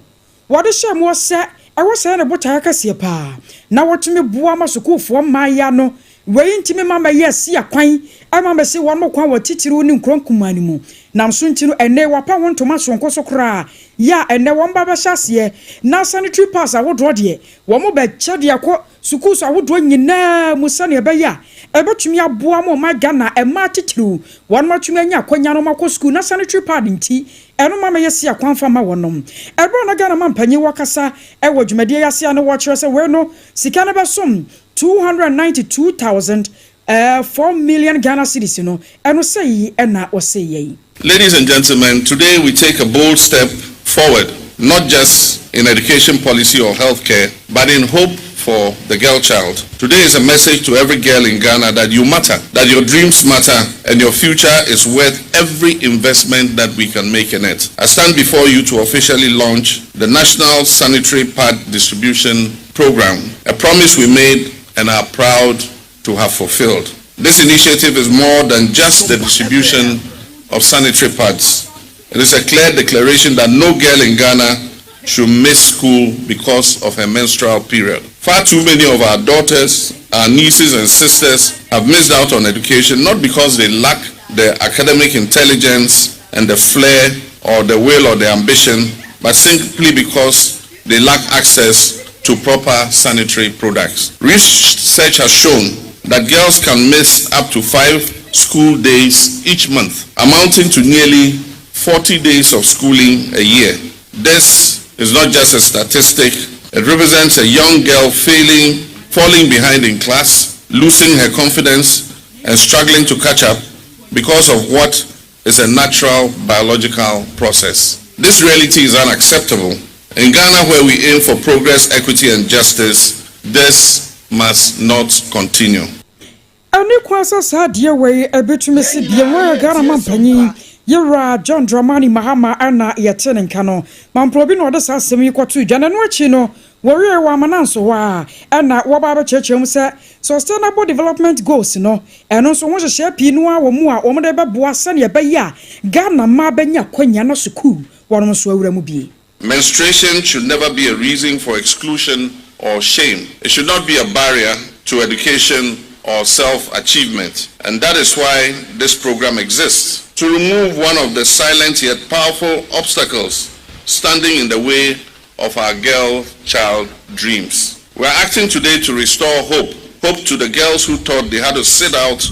wode hye mo se ewo se ne bota kase pa na wotumi bua ma suku fo ma ya no wei ntimi mama yesi akwan amama se won mo kwan watitiru ni nkronkumani mu namso ntinu ene wapa wontoma sonko so kra ya ene won baba hyase na sanitary pass awodo de wo mo ba kyade akọ suku so awodo nyina mu sane ebe ya ebetumi aboa mo maga na ema titiru won ma tumi anya akwanya no makọ suku na sanitary pad nti eno mama yesi akwan fama wonom ebe na ga na mampanyi wakasa ewo dwumadie yase ane wo kire se we no sika na besom 292,000 4 million Ghana cedis, you know, and say, and not was say. Ladies and gentlemen, today we take a bold step forward, not just in education policy or healthcare, but in hope for the girl child. Today is a message to every girl in Ghana that you matter, that your dreams matter, and your future is worth every investment that we can make in it. I stand before you to officially launch the National Sanitary Pad Distribution Program, a promise we made and are proud to have fulfilled. This initiative is more than just the distribution of sanitary pads. It is a clear declaration that no girl in Ghana should miss school because of her menstrual period. Far too many of our daughters, our nieces and sisters have missed out on education not because they lack the academic intelligence and the flair or the will or the ambition, but simply because they lack access to proper sanitary products. Research has shown that girls can miss up to 5 school days each month, amounting to nearly 40 days of schooling a year. This is not just a statistic, it represents a young girl falling behind in class, losing her confidence, and struggling to catch up because of what is a natural biological process. This reality is unacceptable. In Ghana, where we aim for progress, equity, and justice, this must not continue. Ani kwasa sadia we ebetumi se bia wa Ghana mampanyi yera John Dramani Mahama ana yetene nka no mamprobi no de sasem yikotu dwane no achi no wore wa mananso wa ana wo ba ba chechem se sustainable development goals no eno so ho hye pi no a wo mu a wo de beboa sane ebe ya Ghana ma benya kwanya no school wonom so awura mu bie. Menstruation should never be a reason for exclusion or shame. It should not be a barrier to education or self-achievement. And that is why this program exists, to remove one of the silent yet powerful obstacles standing in the way of our girl-child dreams. We are acting today to restore hope to the girls who thought they had to sit out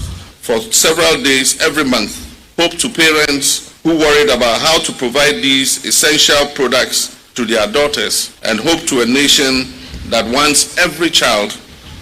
for several days every month, hope to parents who worried about how to provide these essential products to their daughters, and hope to a nation that wants every child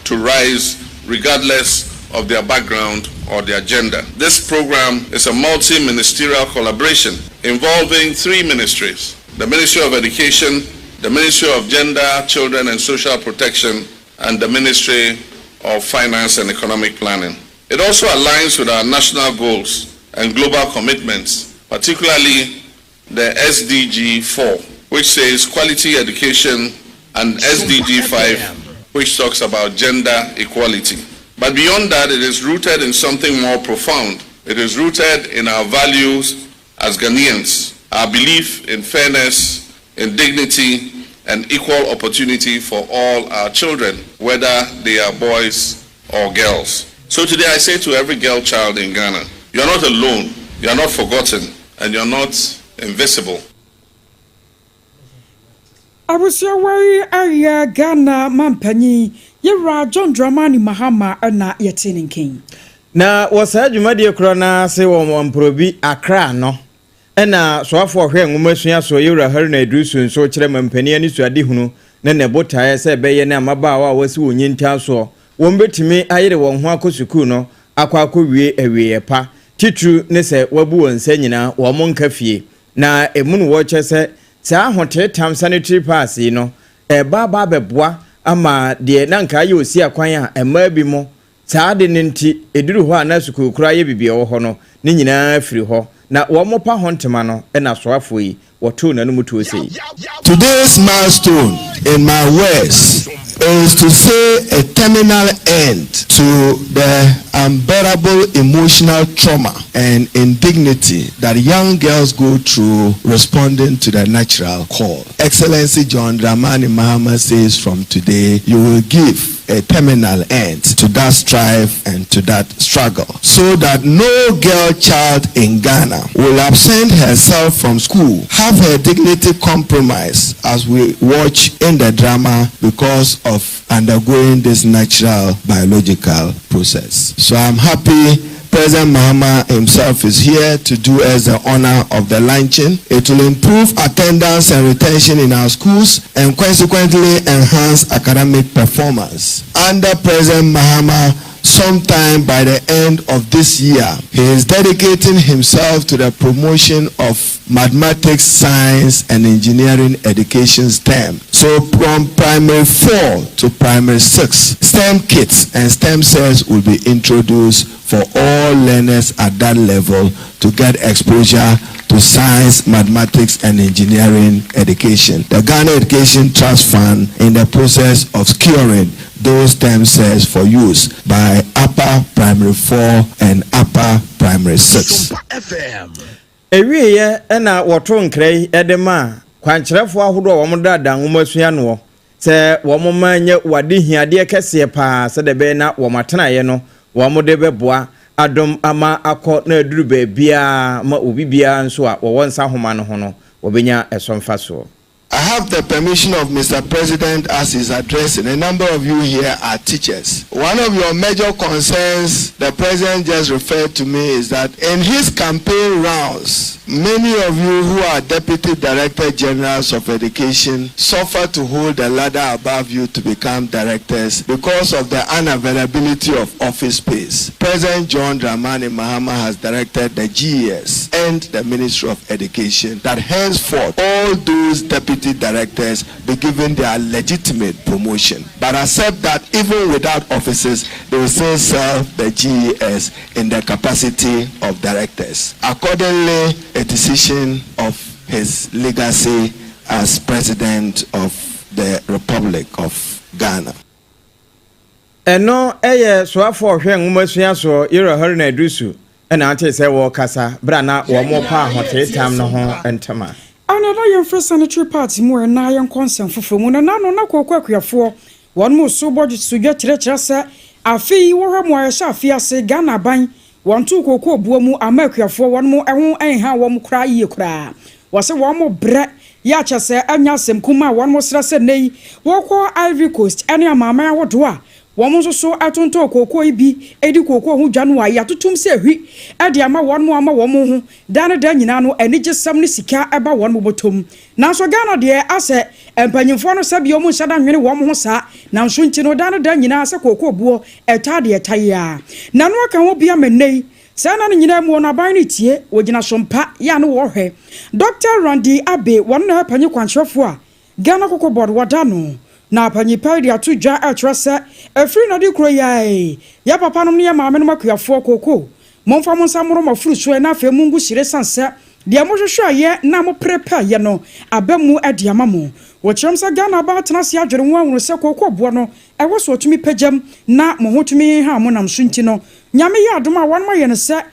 to rise regardless of their background or their gender. This program is a multi-ministerial collaboration involving 3 ministries: the Ministry of Education, the Ministry of Gender, Children and Social Protection, and the Ministry of Finance and Economic Planning. It also aligns with our national goals and global commitments, particularly the SDG 4, which says quality education, and SDG 5, which talks about gender equality. But beyond that, it is rooted in something more profound. It is rooted in our values as Ghanaians, our belief in fairness, in dignity, and equal opportunity for all our children, whether they are boys or girls. So today I say to every girl child in Ghana, you are not alone, you are not forgotten, and you are not invisible. Abusia wari aya Ghana mampanyi yera John Dramani Mahama na yetene king. Na wasa dwumade kro na se wo mprobi Accra no. Ena soafo hwe nwumasua so yera Haruna Idrisu nso kire mampani ani suade hunu na ne botae se beye na mabaawa wasi wonyinta so wo mbetimi ayere wo ho akosuku no akwa akọwie awie pa titru ne se wabu wonsa nyina wo mo nka fie na emu no wo kyese saa hotel tam sanitary pass yi no ba beboa ama de na nka ye osi akwan a ema bi mo saa de nti eduru ho ana sukukura ye bibie wo ho no ne nyina firi ho na wo mo pa hontema no na soafo yi woto na no muto sei. Today's milestone in my words is to say a terminal end to the unbearable emotional trauma and indignity that young girls go through responding to the natural call. Excellency John Dramani Mahama says from today you will give a terminal end to that strife and to that struggle, so that no girl child in Ghana will absent herself from school, have her dignity compromised as we watch in the drama because of undergoing this natural biological process. So I'm happy President Mahama himself is here to do us the honor of the launching. It will improve attendance and retention in our schools and consequently enhance academic performance. Under President Mahama, sometime by the end of this year, he is dedicating himself to the promotion of mathematics, science, and engineering education STEM. So from primary 4 to primary 6, STEM kits and STEM cells will be introduced for all learners at that level to get exposure to science, mathematics, and engineering education. The Ghana Education Trust Fund in the process of securing those STEM cells for use by upper primary 4 and upper primary 6. Ewiye na woto nkrai edema kwankyerefo ahodo wo mo dada nwumasua no se wo mo manye wade hiade kese pa se de be na wo matena ye no wo mo de beboa adom ama akọ na aduru ba bia ma obi bia nso a wo wonsa homa no ho no wo benya esomfa so. I have the permission of Mr. President as he's addressing. A number of you here are teachers. One of your major concerns the President just referred to me is that in his campaign rounds, many of you who are Deputy Director Generals of Education suffer to hold the ladder above you to become directors because of the unavailability of office space. President John Dramani Mahama has directed the GES and the Ministry of Education that henceforth all those deputy directors be given their legitimate promotion, but accept that even without offices they will still serve the GES in the capacity of directors. Accordingly, a decision of his legacy as President of the Republic of Ghana. Eno eye soafo hwe nwumasua so yero hori na dusu ena ate se wo kasa bra na wo mo pa hotel tam no ho entama. Ana na yɛn fɛ sanitary party mu na yɛn kɔnsɛn fofo mu na no na kwakwakuafo wɔn mu so bɔdwe sugya kyerɛkyerɛ sɛ afei wɔhwɛ mu ayɛhyɛ afei ase Ghana ban wɔn to kokɔ buo mu amakuafo wɔn mu ɛho ɛnha wɔn kra yie kra wɔsɛ wɔn mu brɛ ya kyɛ sɛ anya asɛm kuma wɔn mu srɛ sɛ nei wɔkɔ Ivory Coast ɛne amama ahodo a wɔn nso so atonto kokɔ ibi edi kokɔ ho dwa no a yatotum sɛ hwi ɛde ama wɔn mu ama wɔn ho dan nyina no anigye sam ne sika ɛba wɔn mu botom nanso Ghana de asɛ empanyimfo no sɛ bia ɔmo nhyɛ da nwene wɔn ho saa nanso nti no dan nyina sɛ kokɔ buo ɛta de ɛtaya na no aka ho bia menei sɛ na nyina mu na ban ne tie wɔgyina Sompa ya no wɔhwɛ Dr. Randy Abe wɔn na panyi kwankyerɛfo a Ghana kokɔ board wɔda no na panyipa dia to dwa atwese afiri na de kuro yae ya papa no ne maame no makuafo kokɔ momfa mo nsamoro mafuru so na afa mungu hyire sanse dia mo hwehwe aye na mo prepare ye no abamu adiama mo wɔkyerɛm sɛ Ghana ba tena se adwere ho ahunu sɛ kokɔ boɔ no ɛwɔ so otumi pagam na mo hotumi ha mo nam so nti no nyame yɛ adom a wɔn ma yɛ no sɛ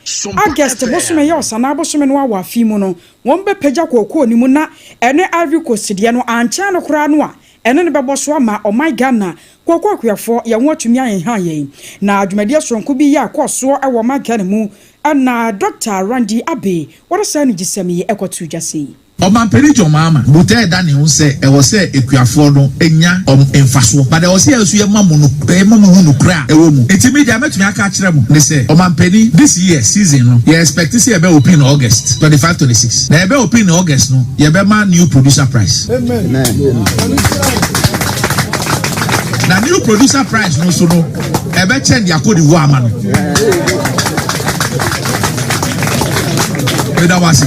August bosome yɛ osana bosome no awa afi mu no wɔn be pagya kokɔ ni mu na ɛne Ivory Coast deɛ no ankyɛn no kora no a ɛne ne bɛbɔ so ama ɔman Ghana kokɔ akuafo yɛ ho atumi ayenha yɛn na adwumadie sonko bi yɛ akɔso ɛwɔ man Ghana mu ana Dr. Randy Abe wɔde sɛ no gisɛm yɛ ɛkɔto dwase Oman perijo mama bote da ne ho se e wo se ekuafo no enya emfaso but e wo se asu ye mamu no e mamu hu no kra e wo mu etimi dia metumi aka kire mu ne se Oman peni this year season no ye expect say e be open August 25-26 na e be open August no ye be ma new producer price amen na new producer price no so no e be change akodi wo ama no Meda wasi.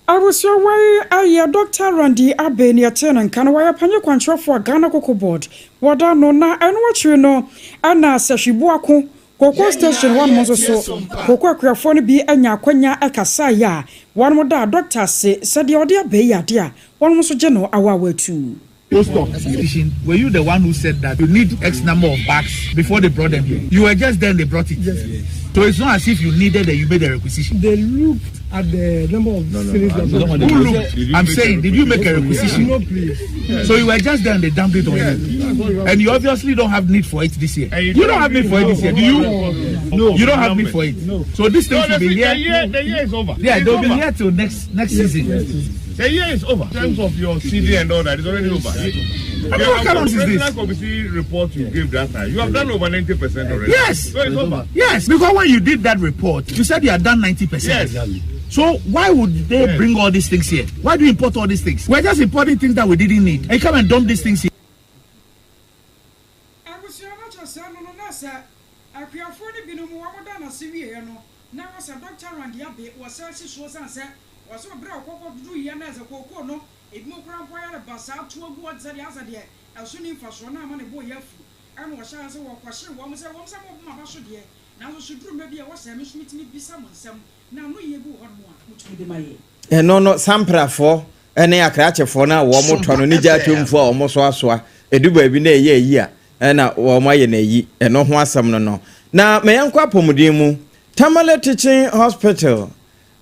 Abusua wai aye Dr. Randy Abe ni atena nkana wai apanye kwantrofo Ghana Cocoa Board wada no na eno watwe no ana sahwibu ako Koko station one monso so koko akwafo no bi anya akwanya akasa ya one mo da doctor se said odi abe ya dia one monso je no awawa tu. Were you the one who said that you need X number of bags before they brought them here? You were just there and they brought it. Yes. So it's not as if you needed that you made a requisition. They looked at the number of Who looked? I'm saying, did you make a requisition? No, please. So you were just there and they dumped it on you. And you obviously don't have need for it this year. You don't have need for it this year, do you? No. You don't have need for it. No. So this thing should be here. The year is over. Yeah, they'll be here till next season. The year is over. In terms of your CD and all that, it's already over. What kind of is this? Committee report you gave that time. You have done over 90% already. Yes. So it's over. Yes, because when you did that report, you said you had done 90%. Yes. So why would they bring all these things here? Why do you import all these things? We're just importing things that we didn't need. And you come and dump these things here. No, Samprafo, and they are cratch for now, one more ton, Nija to for almost waswa, a do baby nay year, and a my ye, and no one some no. Now, may uncle Pomudimu, Tamale Teaching Hospital,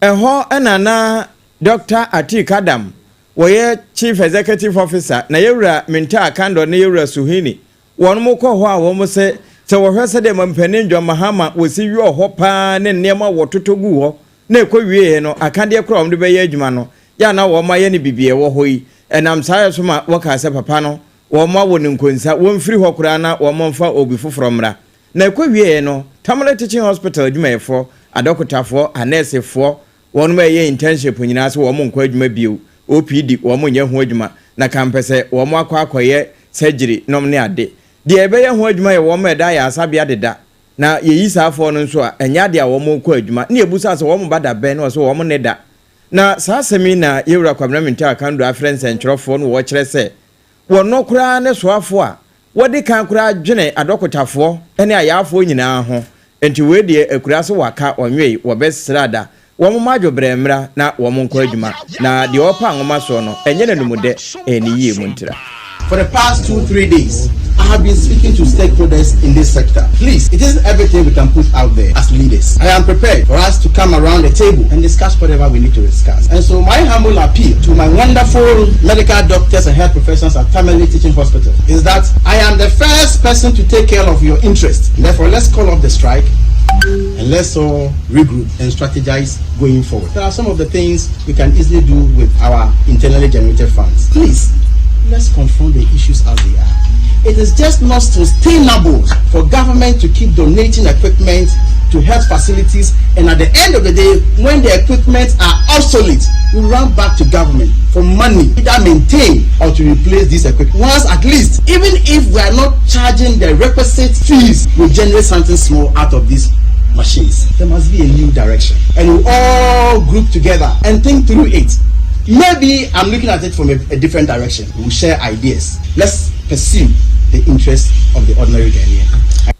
a ho and ana Dr. Ati Kadam, where Chief Executive Officer, Nayura Minta Kando Nayura Suhini, one more call, almost say, so we said them Peninja Mahama will see your hopper and near my water to go. Ne ko wie no akade krom de beye adwuma no ya na wo maye ne bibie wo hoyi enam saye so ma wo ka se papa no wo ma wo ne nkonsa wo mfiri ho kura na wo momfa obi foforo mra na ko wie no Tamale Teaching Hospital adwumayefo adokotafo anesefo won ma ye internship nyina se wo mo nkwa adwuma bio OPD wo mo nya ho adwuma na kampese wo mo akwakoye surgery nom ne ade de ebeye ho adwuma ye wo ma da ya asabia deda na yeyi saafo no nso a enya de a wo mo kɔ adwuma na ebusa so wo mo bada bɛn no so wo mo ne da na saa semi na yewura kwabena minta akando afrens enkyerofo no wo kyerɛ sɛ wo no kura ne soafo a wodi kan kura dwene adokotafo ene ayafo nyinaa ho enti we de akura so waka onwe wo besrada wo mo madwo brɛmra na wo mo kɔ adwuma na de opa ngoma so no enye ne numude eni yie mu ntira. For the past 2-3 days, I have been speaking to stakeholders in this sector. Please, it isn't everything we can put out there as leaders. I am prepared for us to come around the table and discuss whatever we need to discuss. And so my humble appeal to my wonderful medical doctors and health professionals at Tamale Teaching Hospital is that I am the first person to take care of your interest. Therefore, let's call off the strike and let's all regroup and strategize going forward. There are some of the things we can easily do with our internally generated funds. Please, let's confront the issues as they are. It is just not sustainable for government to keep donating equipment to health facilities, and at the end of the day, when the equipment are obsolete, we run back to government for money either maintain or to replace this equipment. Once at least, even if we are not charging the requisite fees, we generate something small out of these machines. There must be a new direction, and we all group together and think through it. Maybe I'm looking at it from a different direction. We'll share ideas. Let's pursue the interests of the ordinary Ghanaian.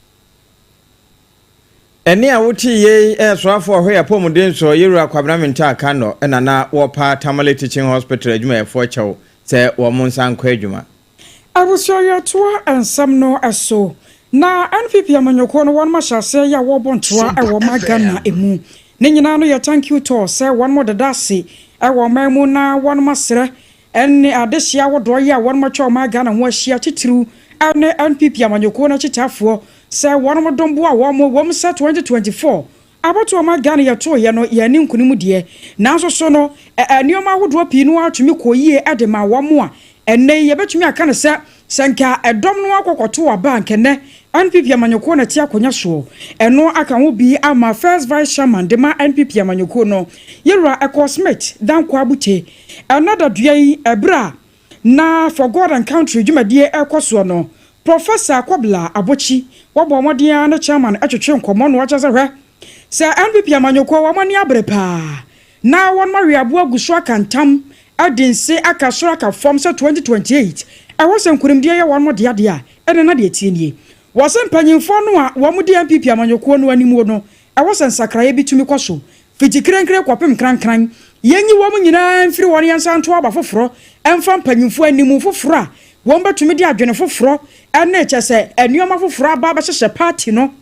Eni a wuti ye soafo ho ya pomuden so yewura kwabena minta akano ena na wo pa Tamale Teaching Hospital adwumayefo chew se wo mo nsan kwa adwuma. Abusua yetoa ensam no eso na NPP amanyoko no won mahase ya wo bontoa e wo magana emu ne nyina no ye thank you to say one more dadase e wo mamu na won masere enne adehia wodo ye won macho magana ho ahia titiru ene NPP amanyoko no chitafo say one more dombo a wo set 2024 abato magana ye to ye no ye ni nkunimu de nanso so no enioma wodo pi no atumi koyie ade ma wo mo a enne ye betumi aka ne se senka edom no akokoto wa bank ne NPP amanyoko na ti akonya so eno aka ho bi ama first vice chairman de ma NPP amanyoko no yewura Akosua dan kwa abute another duai ebra na for God and country dwumadie Akosua no Professor Kwabla Abochi wabo modia na chairman atwetwe nkomo no wacha se hwe Sir NPP amanyoko wa mani abrepa. Na won ma wiabo agusua kantam adense akasoro aka form se 2028. E wo se nkurimde ye won mo de ade a ene na de tienie. Wo se mpanyimfo no a wo mo de NPP amanyoko no animu no e wo se nsakraye bitumi kwaso. Fiti krenkre kwapem krankran. Yenyi wo mo nyina mfiri won yansa nto aba foforo emfa mpanyimfo animu foforo a won betumi de adwene foforo ene chese enuoma foforo aba ba hye party no.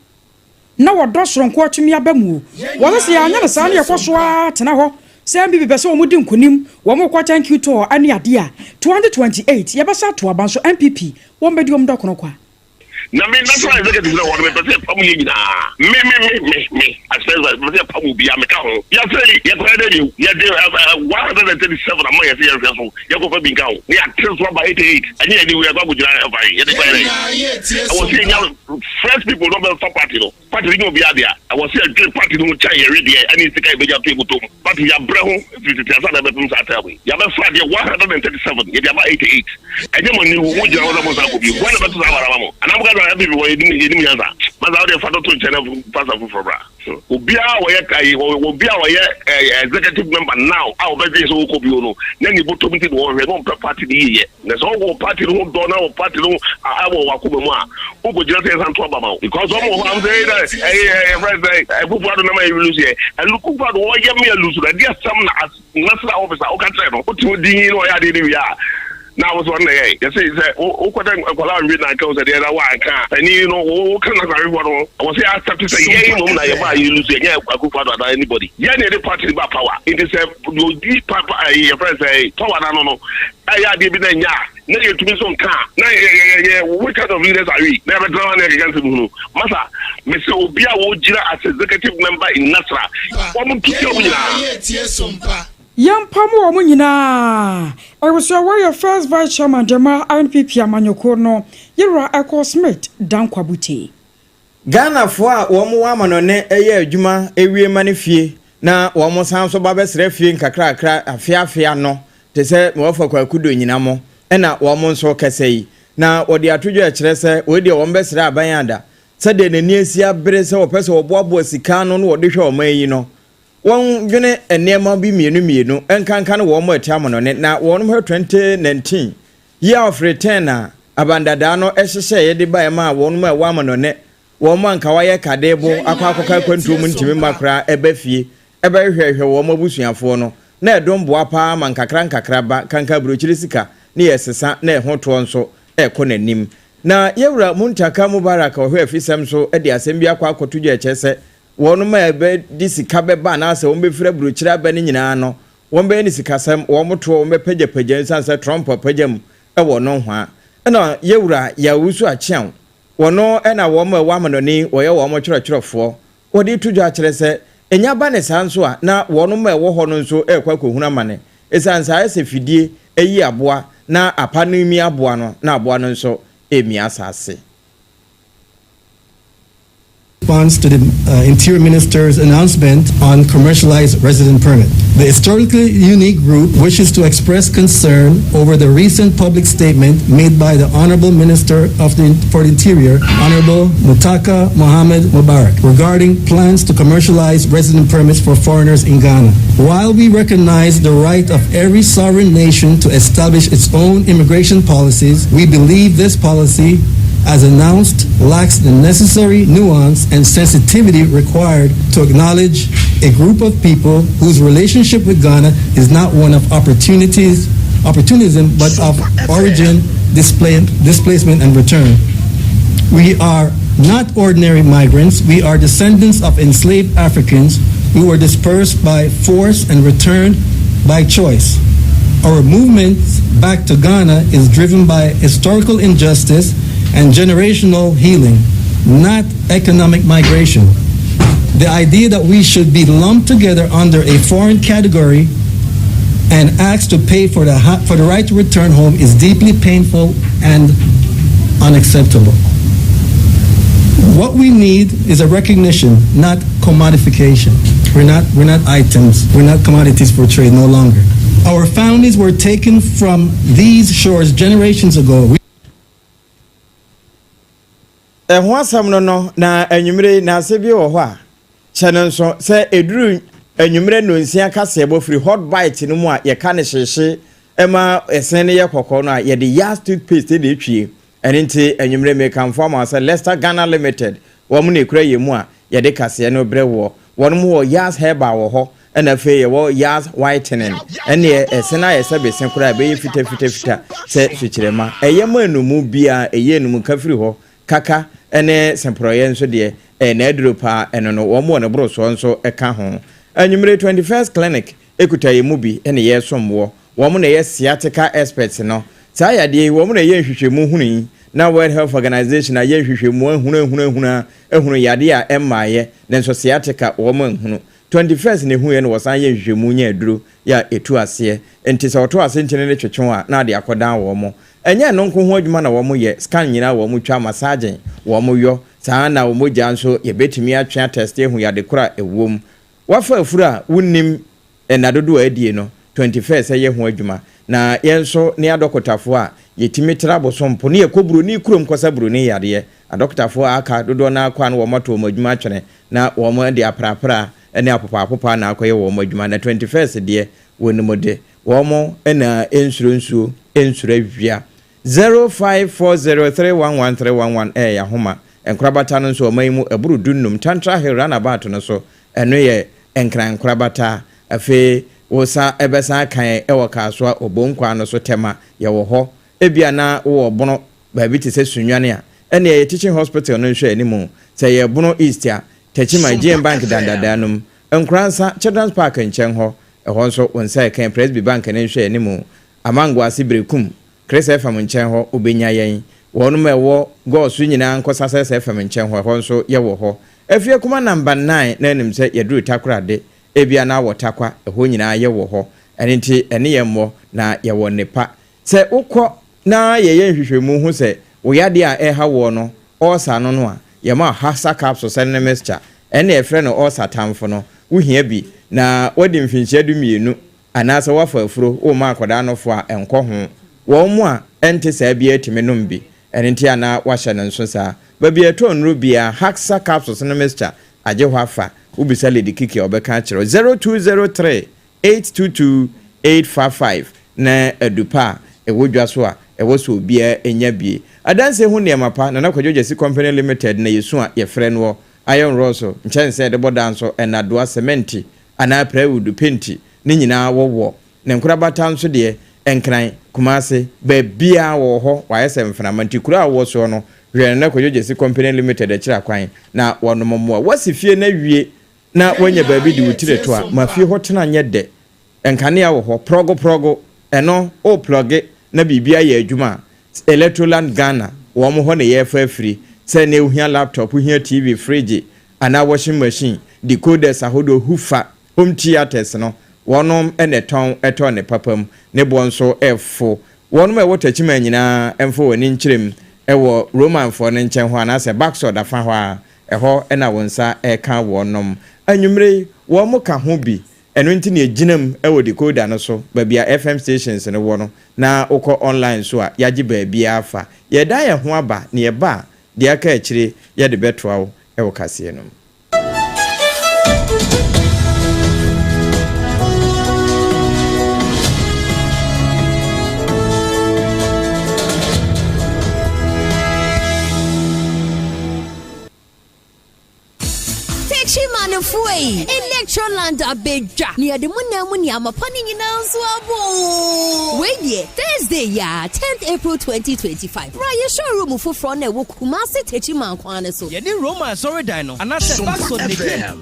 Na wodo soronko atumi abamu wala se anya na sa na yekoso atena ho se mbi bese wo mudi nkunim wo mo kwa thank you to ani ade a 2028 yebesa to abanso MPP wo mbedi wo mdokono kwa na me national executive no one me pese pamu yina me as far as me pamu bia me ka ho ya say ya try dey ya dey 137 among ya say so ya go fa bi ka ho ya tell so by 88 ani ani we go jira fa ya dey by I was saying fresh people no be for party no party no be there I was saying great party no chan ya ready ani sika be ja people to party ya bre ho 50 asa na be pum sa tell we ya be flag 137 ya dey about 88 ani mo ni wo jira wo mo sa ko bi one be to sa mara mo anam everybody was in Yanza. But I would have to channel pass up for bra. So, Ubia, executive member now, our birthday so could be no. Then you put to me to one party yet. There's all party who don't know party who I will walk over more. Who would just say something about because I'm saying that I put one of my lose here. And look for what you may lose. There's some national officer who can say, what you did, or I did. Now was one day. You see, oh, what I'm reading, I go to the other one. And you know, oh, can I was here to say, yeah, you lose again. I could find anybody. Yeah, the party about power. It is a deep papa, your friend say, power, I don't know. I had given a ya. Now you to be some car. Now, yeah, what kind of leaders are we? Never drawn against the Massa, Mr. Obia Wojira as executive member in Nasra. What would you Yampamu omu nyina Akosua warrior first vice chairman Dema NPP amanyoko no Yera Akosua Dankwabuti Ghana fo a wo mo amano ne eye adwuma ewie mane fie na wo mo san so ba besre fie nkakrakra afia no te se wo fa kwakudo nyina mo na wo mo nso kesei na wo de atodwo akire se wo de wo mbesre aban ada se de nani asia bere se wo pese wo boabo sika no wo de hwe o mayi no won dwene enema bi mienu enkankan wo mo atiamono ne na wonum 2019 year of return na abandada no ehyehyɛ ye de bae ma wonum a wamano ne wo mo anka waye kadebo akwakoka kwantum ntimi makra ebafie ebehwehwe wo mo busuafo no na edomboa pa man kakra ba kanka brochiri sika ne yesesa na ehoto nso ekonanim na yewura muntaka mubarak ohwe afisem so de asem bi akwa akotudwo ekyese wonu ma ebe di sika beba na ase won be fira brochiri aba ne nyina no won be ni sika sam won moto won be pagya sanse Trump pagam e wono hwa na yewura ya wusu achian wono na won ma wa manoni wo ye wo mo kyerɛkyerɛfo wodi tudwa kyerɛ se enya ba ne sanso a na wono ma wo ho no nso ekwa kohuna mane esansa ase fidie eyi aboa na apanimi aboa no na aboa no nso emi asase. Response to the Interior Minister's announcement on commercialized resident permit. The historically unique group wishes to express concern over the recent public statement made by the Honorable Minister for the Interior, Honorable Mutaka Mohammed Mubarak, regarding plans to commercialize resident permits for foreigners in Ghana. While we recognize the right of every sovereign nation to establish its own immigration policies, we believe this policy, as announced, lacks the necessary nuance and sensitivity required to acknowledge a group of people whose relationship with Ghana is not one of opportunism, but of origin, displacement, and return. We are not ordinary migrants. We are descendants of enslaved Africans who were dispersed by force and returned by choice. Our movement back to Ghana is driven by historical injustice and generational healing, not economic migration. The idea that we should be lumped together under a foreign category and asked to pay for the right to return home is deeply painful and unacceptable. What we need is a recognition, not commodification. We're not items. We're not commodities for trade no longer. Our foundings were taken from these shores generations ago. Ho asam no na anwumire na asebi wo ho a channel so say eduru enwumre no nsia kase ebofri hot bite no mu a ye ka ne hyehye ema esen ne ye kokko no a ye de yas toothpaste de twie enenti enwumre me kan form as Leicester Ghana Limited wo mu ne kura ye mu a ye de kase no brewo won mu wo yas herbal wo ho ena fe ye wo yas whitening ene esen a ye sebe sen kura be ye fita se fichirema eye manumu bia eye numu kafiri ho kaka ene semproye nso de na eduro pa eno no wo mo ne bro so nso eka ho anwumre 21st clinic ekuta ye mu bi ene ye somwo wo mo ne ye sciatica experts no saa ya de wo mo ne ye hwehwemu hunu na World Health Organization aye hwehwemu ehunu yade a emaye ne nso sciatica wo mo hunu 21st ne hu ye no wosan ye hwehwemu nya eduro ya etu ase enti se oto ase ntene ne twetwe a na de akodan wo mo enye no nko ho adwuma na wo mo ye scan nyina wo mo twa massage wo mo yo saa na wo mo gya nso ye betimi atwa test ehu yade kora ewom wafa afura wunnim enadodo adie no 21st ye ho adwuma na yenso ne adokotafo a yetimi trabo sompo ne ekoburu ni kurom kosa buru ne yade adokotafo aka dodo na akwa na wo mato mo adwuma twene na wo mo de aprapra ene apopa na akoye wo mo adwuma na 21st de wonimode wo mo ena ensuro awia 0540311311 ya homa enkrabata no so omayimu eburu dunnum tantra herana bato no so eno ye enkran krabata afi wosa ebesa kan ewo kasoa obonkwa no so tema ye wo ho ebia na wo bono ba bi tese sunwane a ene ye teaching hospital no hwe animu se ye bono east a techima GM bank dandadanum enkransa children's park nchen ho eho nso wonsa kan presby bank ne hwe animu amangwa sibrekum Chris FM nchen ho obenya yen wonu mewo go so nyina nkosa FM nchen ho nso ye wo ho afie kuma number 9 na enim se yeduru takorade ebia na wotakwa eho nyina ye wo ho enenti ene ye mo na ye wo nepa se ukọ na ye hwehwemu hu se woyade a eha wo no osa no no a ye ma hasa capsule sene mixture ene efre no osa tamfo no wohia bi na wodi mfinchia du mienu anasa wafa afuro o ma akoda no fo a enko ho wo mu a ente saa bia etime no mbi enenti ana wahye no nso saa ba bia to nru bia hasa capsule sene mixture aje ho afa ubisa lady kiki obeka kiro 0203822855 na edupa ewodwa so a ewoso bia enya bie adanse hu ne mapa na nakwadwojesi company limited na yesu a ye frɛ no iron roso nchense de bodanso enadoa cementi ana prewood penti ne nyina wowo ne nkorabata nso de enkran kumase ba bia wo ho wayese mfanamanti kura wo so no hwene nakwadwojesi company limited akira kwan na wonomomo wasifie na wie na wanya baabi di wutire to a mafie hotena nye de enkane a wo ho progo eno o ploge na bibia ye adwuma Electroland Ghana wo mo ho ne ye fa afiri se na ehia laptop hia TV fridge ana washing machine decoders ahodo hufa home theaters no wonom eneton eton ne papam ne bonso efo wonom e wotachima nyina emfo wani nkyerem ewo Roman for ne nchen ho ana se backside afa ho a eho ena wonsa eka wonom anwumre wo mo ka ho bi eno nti ne eginam ewo decoder no so ba bia FM stations ne wo no na ukọ online so a yaji ba bia afa ye da ye ho aba ne ye ba de aka akire ye de betoawo ewo kase no Fuei Electroland abeja near the muni amapani nyinanso abo we Thursday ya 10th April 2025 Raya showroom foforo na wo Kumasi Techima kwan so ye dey Roma sorry dino anase back so the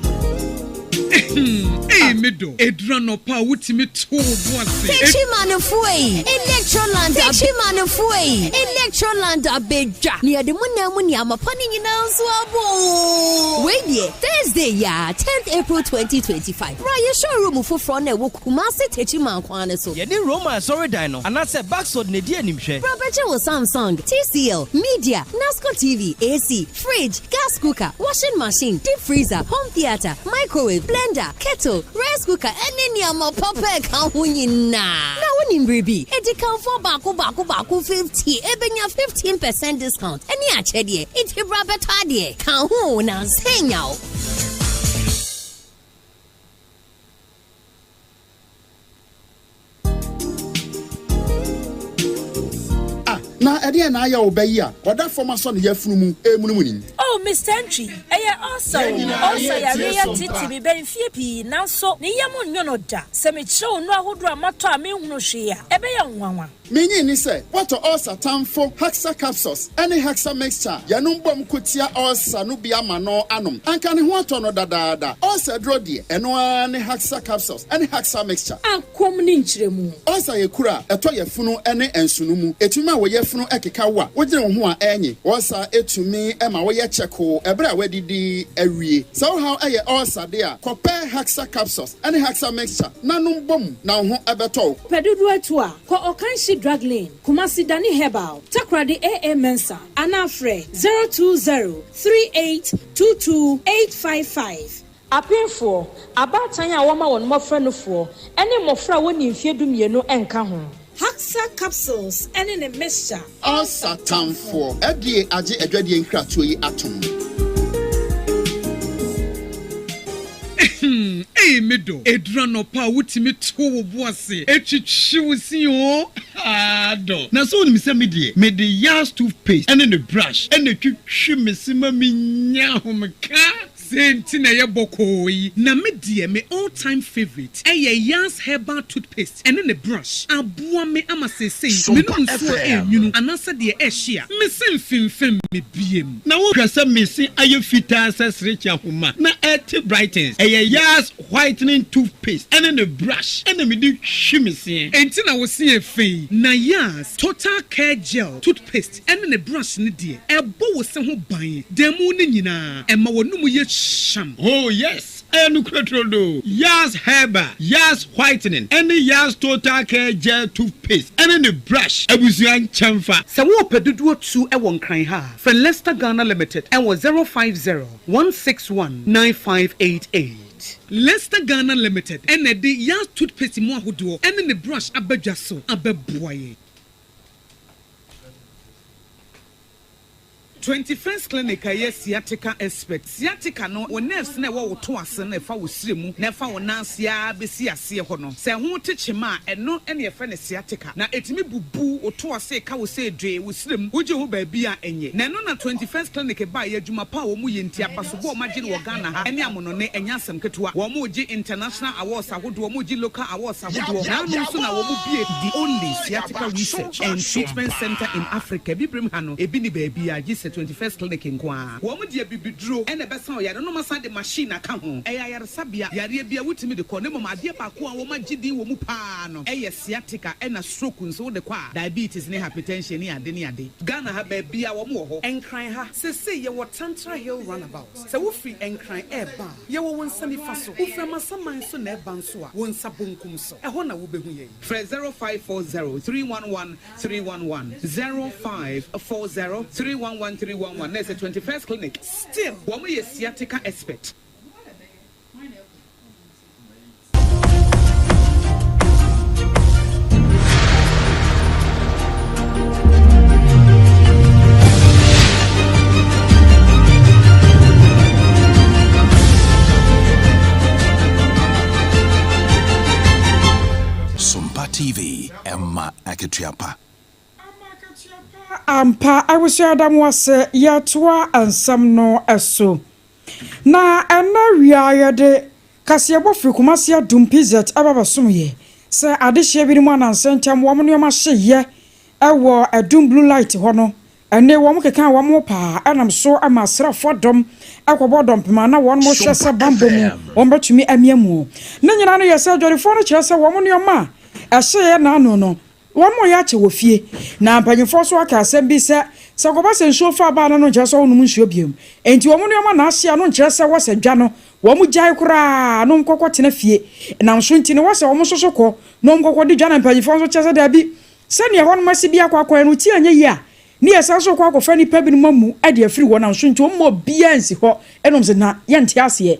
medo edrano pa wutimi to boase Techima fuei Electroland Techima fuei Electroland abeja near the muni amapani nyinanso abo we Thursday ya 10th April 2025 Raya showroom foforo na wo Kumasi Techima kwan so ye dey Roma sorry dino anase back so ne di animhwe Property with Samsung TCL Media Nasco TV AC fridge gas cooker washing machine deep freezer home theater microwave blender kettle rice cooker any ama papa ka hunyina na woni mbribi e di kan for baako 50 ebenya 15% discount any achede it bra beto ade kan hu na senya na ede na aya obayi a oda forma so ne yafunu mu emunumuni. Oh, Mr. Entry, also ya real titi be benfie pi nanso ne yam nyono da se me kire onu ahodo amato a me hunu hwe a ebe ya nwanwa. Menyi ni say what ulcer tamfo Hexa capsules any Hexa mixture yanum bom kotia ulcer no bia ma no anom anka ne ho ato no dadaada ulcer dro de eno ani Hexa capsules any Hexa mixture ankom ni nkyeremu ulcer ye kura eto ye funu ene ensunu mu etumi a wo ye funu ekeka wa wo gire ho a enyi ulcer etumi e ma wo ye cheko ebre a wadidi awie so how eye ulcer de a compare Hexa capsules any Hexa mixture nanum bom na ho ebeto pedudu atu a ko okanshi drug lane Kumasi Dani Herbal Takradi AA Mensa Anafre 02038228855 Apinfo abatanya woma won mofra no fo ene mofra woni mfiedum ye no enka ho Hexa capsules ene ne mixture ulcer tamfo edie age adwadie nkratuo yi atom. Medo edrano pa wutimi to wo boase etwitwi wusi o ado na so ni se me de yas toothpaste and the brush and the twitwi mesima minya homka senti na ye bokoi na me de me all time favorite yas herbal toothpaste and the brush aboa me amasese me no so enyunu anasa de ehia me semfimfem me biem na wo hwese me se ayefita asesrecha homa na et brightens yas whitening toothpaste and then the brush and then me do shimisi enti na wo se efe na yas total care gel toothpaste and then the brush ni de ebo wo se ho ban demu ni nyina ema wonum ye sham. Oh yes, enu kretrodo yas herbal yas whitening and the yas total care gel toothpaste and then the brush abusuan chamfa se wo pedudu tu e won kran ha for Leicester Ghana Limited and was 050-161-9588. Leicester Ghana Limited and the yas toothpaste mo ahodo and the brush abadwa so abeboye 21st clinic yes sciatica expert sciatica no wo nerves na wo to ase na fa wo siremu na fa wo nansia besi ase ho no se ho techema eno ene efa ne sciatica na etimi bubu wo to ase ka wo se dwe wo siremu wo je ho ba bia enye na no na 21st clinic ba ya adwuma pa wo mu yenti apaso bo ma gine wo Ghana ha ene amono ne enya asem ketewa wo mu gi international awards ahodo wo mu gi local awards ahodo na no so na wo mu bie the only sciatica research and treatment center in Africa bibrim ha no ebi ni ba bia gi 21st clinic nkwa wo mu dia bibidro ene besa o yare no masa de machine aka ho yare sabia yare bia wutimi de ko ne mama ade ba ko a wo magidi wo mu pa no sciatica ena stroke nso de kwa diabetes ne hypertension ne ade Ghana ha ba bia wo mu ho enkran ha se ye wo Sanitary hill runabout se wo free enkran eba ye wo wonsani faso wo fra masaman so na eba nso a wo nsa bonkum so ho na wo behu ye 0540-311-311 0540-311-311 There's a 21st clinic. Still, woman is sciatica expert. Sompa TV, Emma Akituapa. Ampa I was Adam was yatwa and some no eso. Na ria de Kasiabo Fukumasia dumpizet ababasumye. Sir Adishia Biman and Sentam woman your mashi ye. I wore a doom blue light hono. And they won't can one more pa, and I'm so I'm a sra for dom. Aquabodom Pimana one more shassa bamboo. Omber to me a miamu. Nanyana yourself, your furniture, so woman your ma. I say no. One more yache wo fie na mpanyefo so aka asem bi se ko ba se nso fa ba no nche so wonu nsuo biem enti wo mu no na ahia no nche se wo se dwa no wo mu jai kura no nkokọ tena fie na nso nti ne wo se wo mu soso ko no nkokọ di dwa na mpanyefo so che se da bi se ne ho no masi bi akwa no ti anye yi a ne yesa so kwa akọfa ni pa bi no mamu ade afiri wo na nso nti wo mo bia nsi ho enom se na yenti ase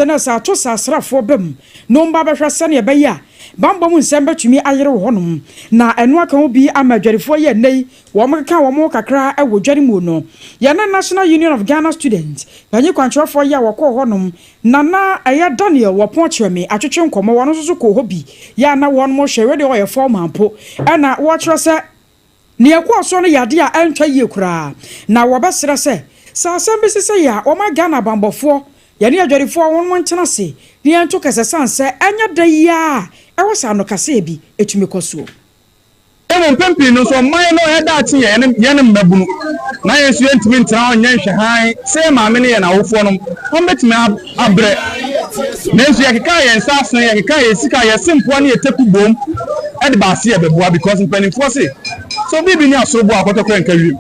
na sa to sa asrafo bam no mba behwe se ne be ya bamba mu nsembe tumi ayere wo honom na enu aka ho bi amadwarefo ye nei wo mka wo mo kakra e wo dware mu no ye na National Union of Ghana Students banyi kwantrofo ye wo ko honom na aya Daniel wo poncheme atwetwe nkomo wo no so ko hobi ya na won mo hwere de wo ye form ampo na wo kyerɛ sɛ ne ekwa so no yade a entwa yie kura na wobesere se sa asem besese ya o ma Ghana bambofo ye ne adwarifo won ntena se ne ento kese sanse enya da ya e wo sa no kase bi etumi koso emo pempi no so man no he da tie ye ne mbabunu na yesu entimi ntena onye hwe han se ma me ne ye na wofo no on betimi abre nenso ye keka ye nsasen ye keka ye sika ye simpo ne ye teku bom e de ba se ye beboa because mpanifo se so bibi ni asorobo akotokọ nka wi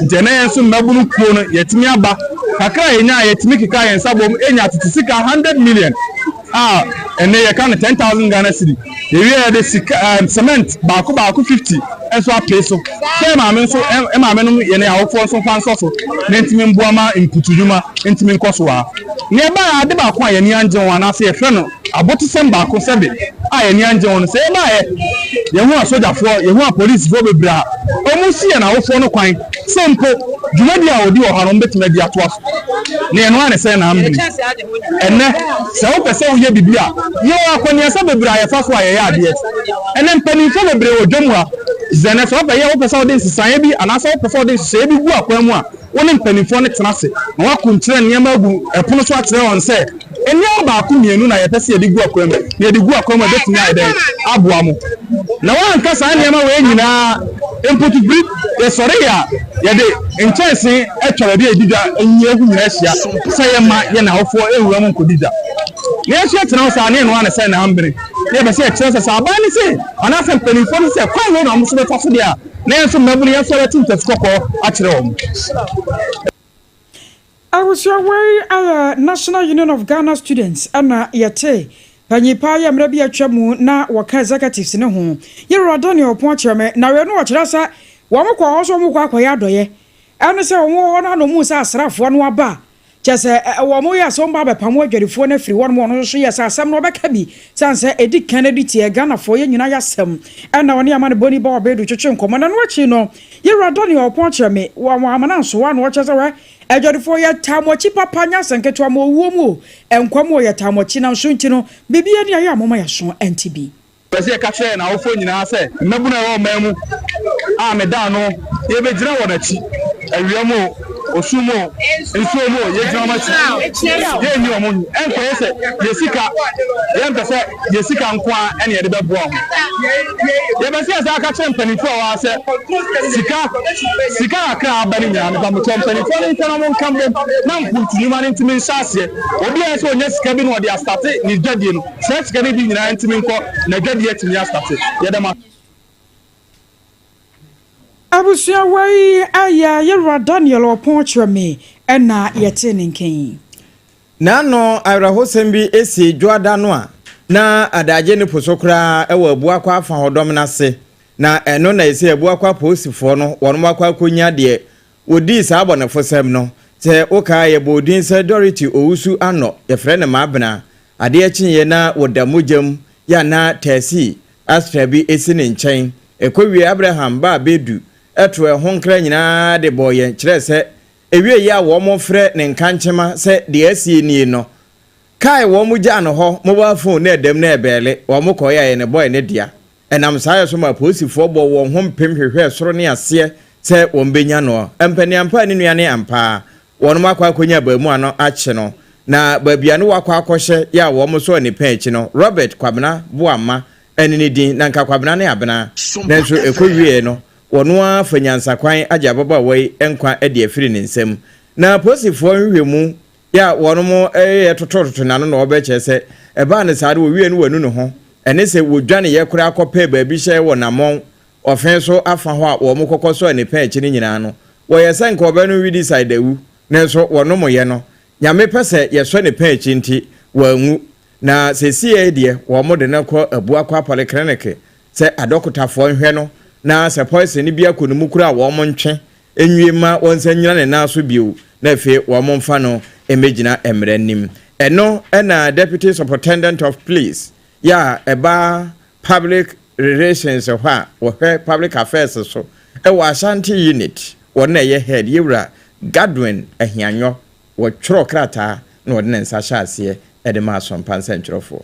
ntena yenso mbabunu kuo no yetimi aba kakra ye nya yetimi keka ye nsabom enya titisika 100 million ene ye kan 10,000 Ghana cedi ye wi de sika cement baako 50 enso apeso se ma me nso e ma me no ye ne awofo nso fan so ne ntimi mboama imputuduma ntimi nkoso a ne ba ade baako a ye ne anje won na se ye hwe no abotisem baako sebe a ye ne anje won se e ba ye hu asojafo ye hu police fo bebra o mu si ye na awofo no kwan sempo dwumadi a odi wo ha no betime di ato aso ne no ane se na ambi enne se wo pese wo ye bibia ye akoni asa bebra ye fa so a ye ya ade enne mpani fo bebre wo dwom ha zene so ba ye wo pese wo de sisan bi anasa wo pese wo de sisan bi gu akwan mu a woni mpani fo ne tena se na wa kuntre ne ma gu epono so atere on se enne ba ku mienu na ye pese ye de gu akwan mu ye de gu akwan mu betime ai den aboa mu na wa nka sa ne ma we nyina input brief ye sore ya ye de nchese etwara bi edida enye hu nyina hia se ye ma ye na hofo ewura mu nkodida ne hia tena sa ne no ane se na ambere ne be se etwese sa ba ni se ana se penifo ni se kwa no mo so be tafo dia ne nso mabuni ye so wetin tafukoko a kire wo I was your way National Union of Ghana Students ana yete panyipa ya mrebi atwamu na waka executives ne ho ye rodani opon akyereme na we no wakyerɛ sa wo mokɔ ho so mokɔ akɔyɛ adoye ene se wo na no mu sa asrafo no aba kyese wo mo ya so mba bepamo adwarifo na firi won mo no so ye sa asɛm no bɛka bi sanse edi Kennedy tie Ghana fo ye nyina ya sɛm ena woni ama ne boni ba obedu twetwe nkomo na no achi no ye rodani opon akyereme wo amana nso wa no kyese we adwarifo ye tamochi papa nya senketo mo wuo mu enkwamo ye tamochi na nso nti no bibia ne ayi amoma ya so NTB pese ka kire na wofo nyina se mabuna wo mamu a me da no ye be gira wo na chi awiamo osumo ensuomo ye gira ma chi ye nyi omo enko ye se yesika ye mpese yesika nko a ene ye de bebo ho ye be se asa ka kire mpanifo wa se sika aka abani nya na ba mo mpanifo ni tana mo kambe na mpuntu ma ni ntimi nsase obi a se onya sika bi no de astarte ni dwadie no se sika ni bi nyina ntimi nko na dwadie timi astarte ye de ma abusia wai aya ye Daniel opon akyereme ena yete ninken na no awrahosem bi esi dwada no a na adagye ne posokra ewa abua kwa afa hodom na se na eno na esi abua kwa posifo no wono akwa konya de odi sa abonefosem no te oka ye bodin Security owusu ano ye frɛ ne mabena ade akinye na wodamujam ya na tesi astra bi esi ne nkyɛn ekowie Abraham ba bedu eto ehonkra nyina de boye kyerɛ sɛ ewie ya wo mo frɛ ne nkankyema sɛ de asie nie no kai wo mo gya no ho mobile phone na edem na ebele wo mo kɔ ya ne boy ne dia enam saa so ma posifo bo wo ho mpem hwehwɛ soro ne ase sɛ wo mbenya no empani ampa ne nuane ampa wono makwa akonya ba mu ano akye no na babia no wakwa akɔhye ya wo mo so ne pa akyi no Robert Kwabena Boama ene ne din na nka Kwabena ne abena nanso ekowie no wono afanyansa kwan agya baba wai enkwa ede afiri ne nsam na posifo nhwehwemu ya wono mo totototo na no na obeche se eba ne sare wo wie no wanu no ho ene se wodwane ye kura akɔpɛ ba bi hye wo namon ofen so afa ho a wo mo kokɔso ne pa akyi ne nyina no wo ye se nka obanu wi decide awu nanso wono mo ye no nyame pese ye so ne pa akyi nti wanwu na sesie de wo mo de na kɔ abua kɔ polyclinic se adokotafo nhwɛ no na se poison ni bia konumu kura wo mo ntwe enwie ma wonsa nyina ne na so bio na fe wo mo mfa no emegina emranim eno na Deputy Superintendent of Police ya eba public relations hwa wo public affairs so e Ashanti unit wona ye head yewura Godwin Ahianyo wo tworo krata na wona nsa hya ase e de ma Sompa nsɛntwerɛfo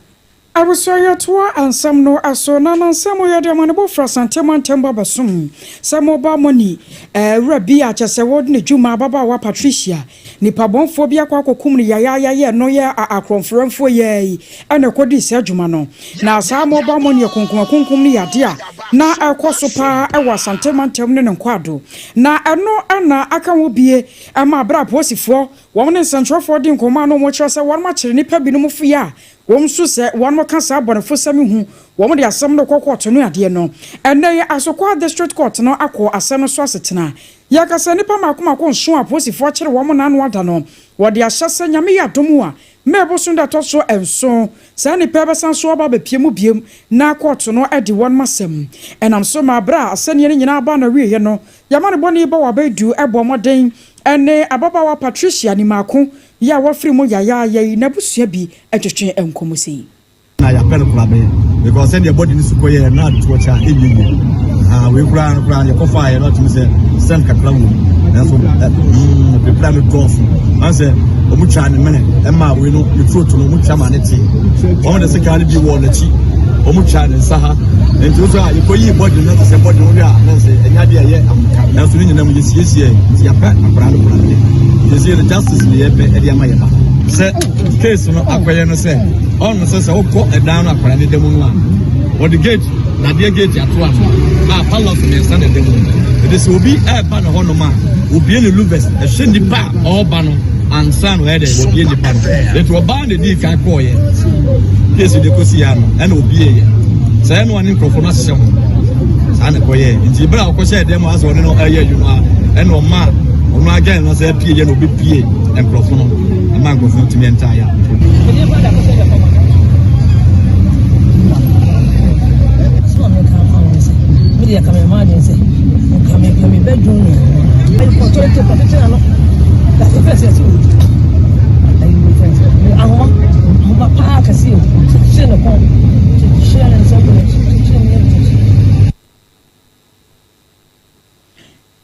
Abusoya toa ansam no aso na nansam yo de manebo fra santeman temba basum samoba money rabi a chese wod ne djuma baba wa Patricia ni pabonfo bia kwa kokum ni yaya no ye akronfremfo ye ene kodi se djuma no na samoba money kunkum ni yade a na akoso pa ewa santeman tem ne nkwado na eno ana aka wo bie ama bra posifo wo ne centralfo di nkoma no mo kire se won ma kire ni pa bi no mo fia wom so se won mo kasa abonefo sami hu wom de asem no kokko no ade no enne asokwa district court no akọ asem so asetena ya kasa nipa makoma nso aposifo kire wom na no ada no wo de ahyase nyame ya domu a mebo so nda to so enso sa nipa besan so oba bepiemu biem na court no ade won masem enam so ma bra asene ne nyina ba na wiye no yamane boni ba wa bedu ebo moden ene ababawa Patricia ni mako ya wafiri mo yaya na busua bi etwetwe enkomosi na ya pere kula be because send your body ni suko ye na to cha eyiyi we kula ya kofa ya not say send kakla wo na so the plan to off and say omu cha ne mene e ma we no the fruit no omu cha ma ne ti omu de sekali bi wo na ti omu cha ne saha enti so you ko yi body na say body wo ya na say enya de ye amka na so ni nyina mu yesiesie ya pa akra no kula be the justice ni ebe e dia mayeba se case no akoye no se on no se okọ edan no akwara ne demu no a what the gate na the gate ato a palace me stand the demu it is obi e ba no hono ma obi ne luvers e hye nipa o ba no ansa no e de obi nipa no it oba ne di kan koye case de kosi ya no e na obi ye se no ani krofo no ahye ho sa na koye nti bra okọ hye demu aso ne no aye adwuma e no ma ono again no say pie ye no be pie enkrofo no ama enkrofo timi entire media come imagine say come bedroom I control the protection no that the first is I park as you share no point share and something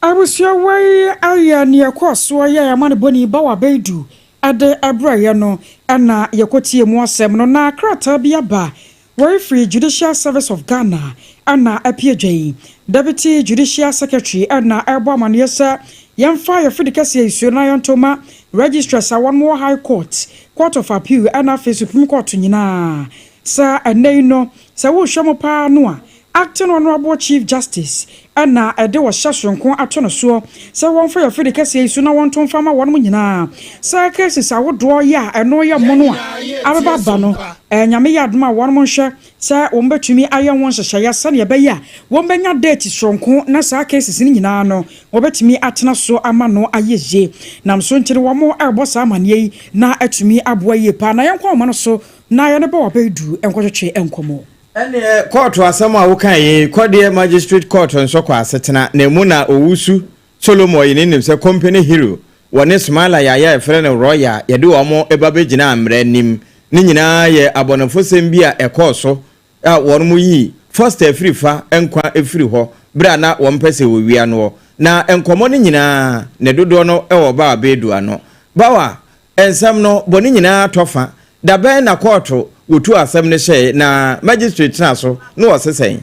Abusia wai aya ni Akosua ya mane boni ba wa bedu ade abraye no ana yakotie mu asem no na krata bia ba wai free Judicial Service of Ghana ana apiejei Deputy Judicial Secretary ana ebo amaniyesa yemfa ya free kase isu na yontoma Registrar sa one more High Court Court of Appeal ana Supreme Court nyina sa anei no sa wo hwemo pa no a Acting Honorable Chief Justice ana ede wo hyasonko ato no so se won fa ya fede kase isu na won ton fama won nyina sa cases awodo ya eno ya mono a ababa ba no nyame ya adoma won mo hwe se won betumi aye won hyehye ya sane be ya won benya date sonko na sa cases ni nyina no wo betumi atena so ama no ayeje nam so ntire wo mo ebo sa amane na atumi aboaye pa na yenkwa mo no so na ye ne ba wabedu enkotwetwe enkomo ene court asem a wo kan ye Kode Magistrate Court nso kwa asetena na mu na owusu Solomon yini nim se company hero wone smala ya efre ne royal ye de omo eba begina amre nim ni nyina ye abonefo sem bia ekoso a won mu yi first free fa enkwa efiri ho bra na won pese wo wia no na enkomo ni nyina ne dodo no ewo ba abedu ano bawa ensam no boni nyina tofa dabe na court wotu asem ne hye na magistrate na so no wasesen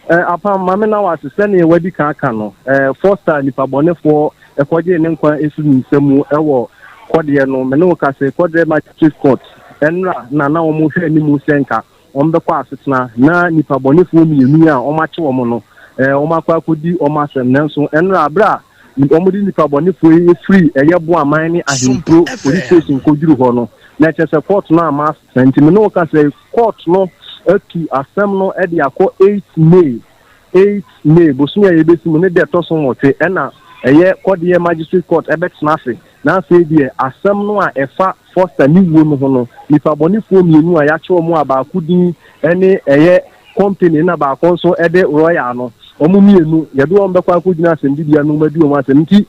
apa mame na wasese ne wadi kan aka no foster nipa bonefo ekwaje ne nkwa esu nsemu ewo Kode no me no ka se Kode Magistrate Court enra na wo mo hwe ni mu senka ombekwa asetena na nipa bonefo mienu a omache wo mo no omakwa akodi omasem nanso enra abra omudi nipa bonefo e free eyebo aman ni ahempro police station koduru ho no na chese court no ama sentime no ka say court no atu asem no e de akọ 8 May bosunya yebesimu ne de toso wote ena eye Kode Magistrate Court ebetna afi na say die asem no a efa foster ni wo no ho no nipa bonifo mienu a ya che omo abakudin ene eye company na ba konso ede royal no omo mienu ye do ombekwa akudina asem bibia no madu omo asem nti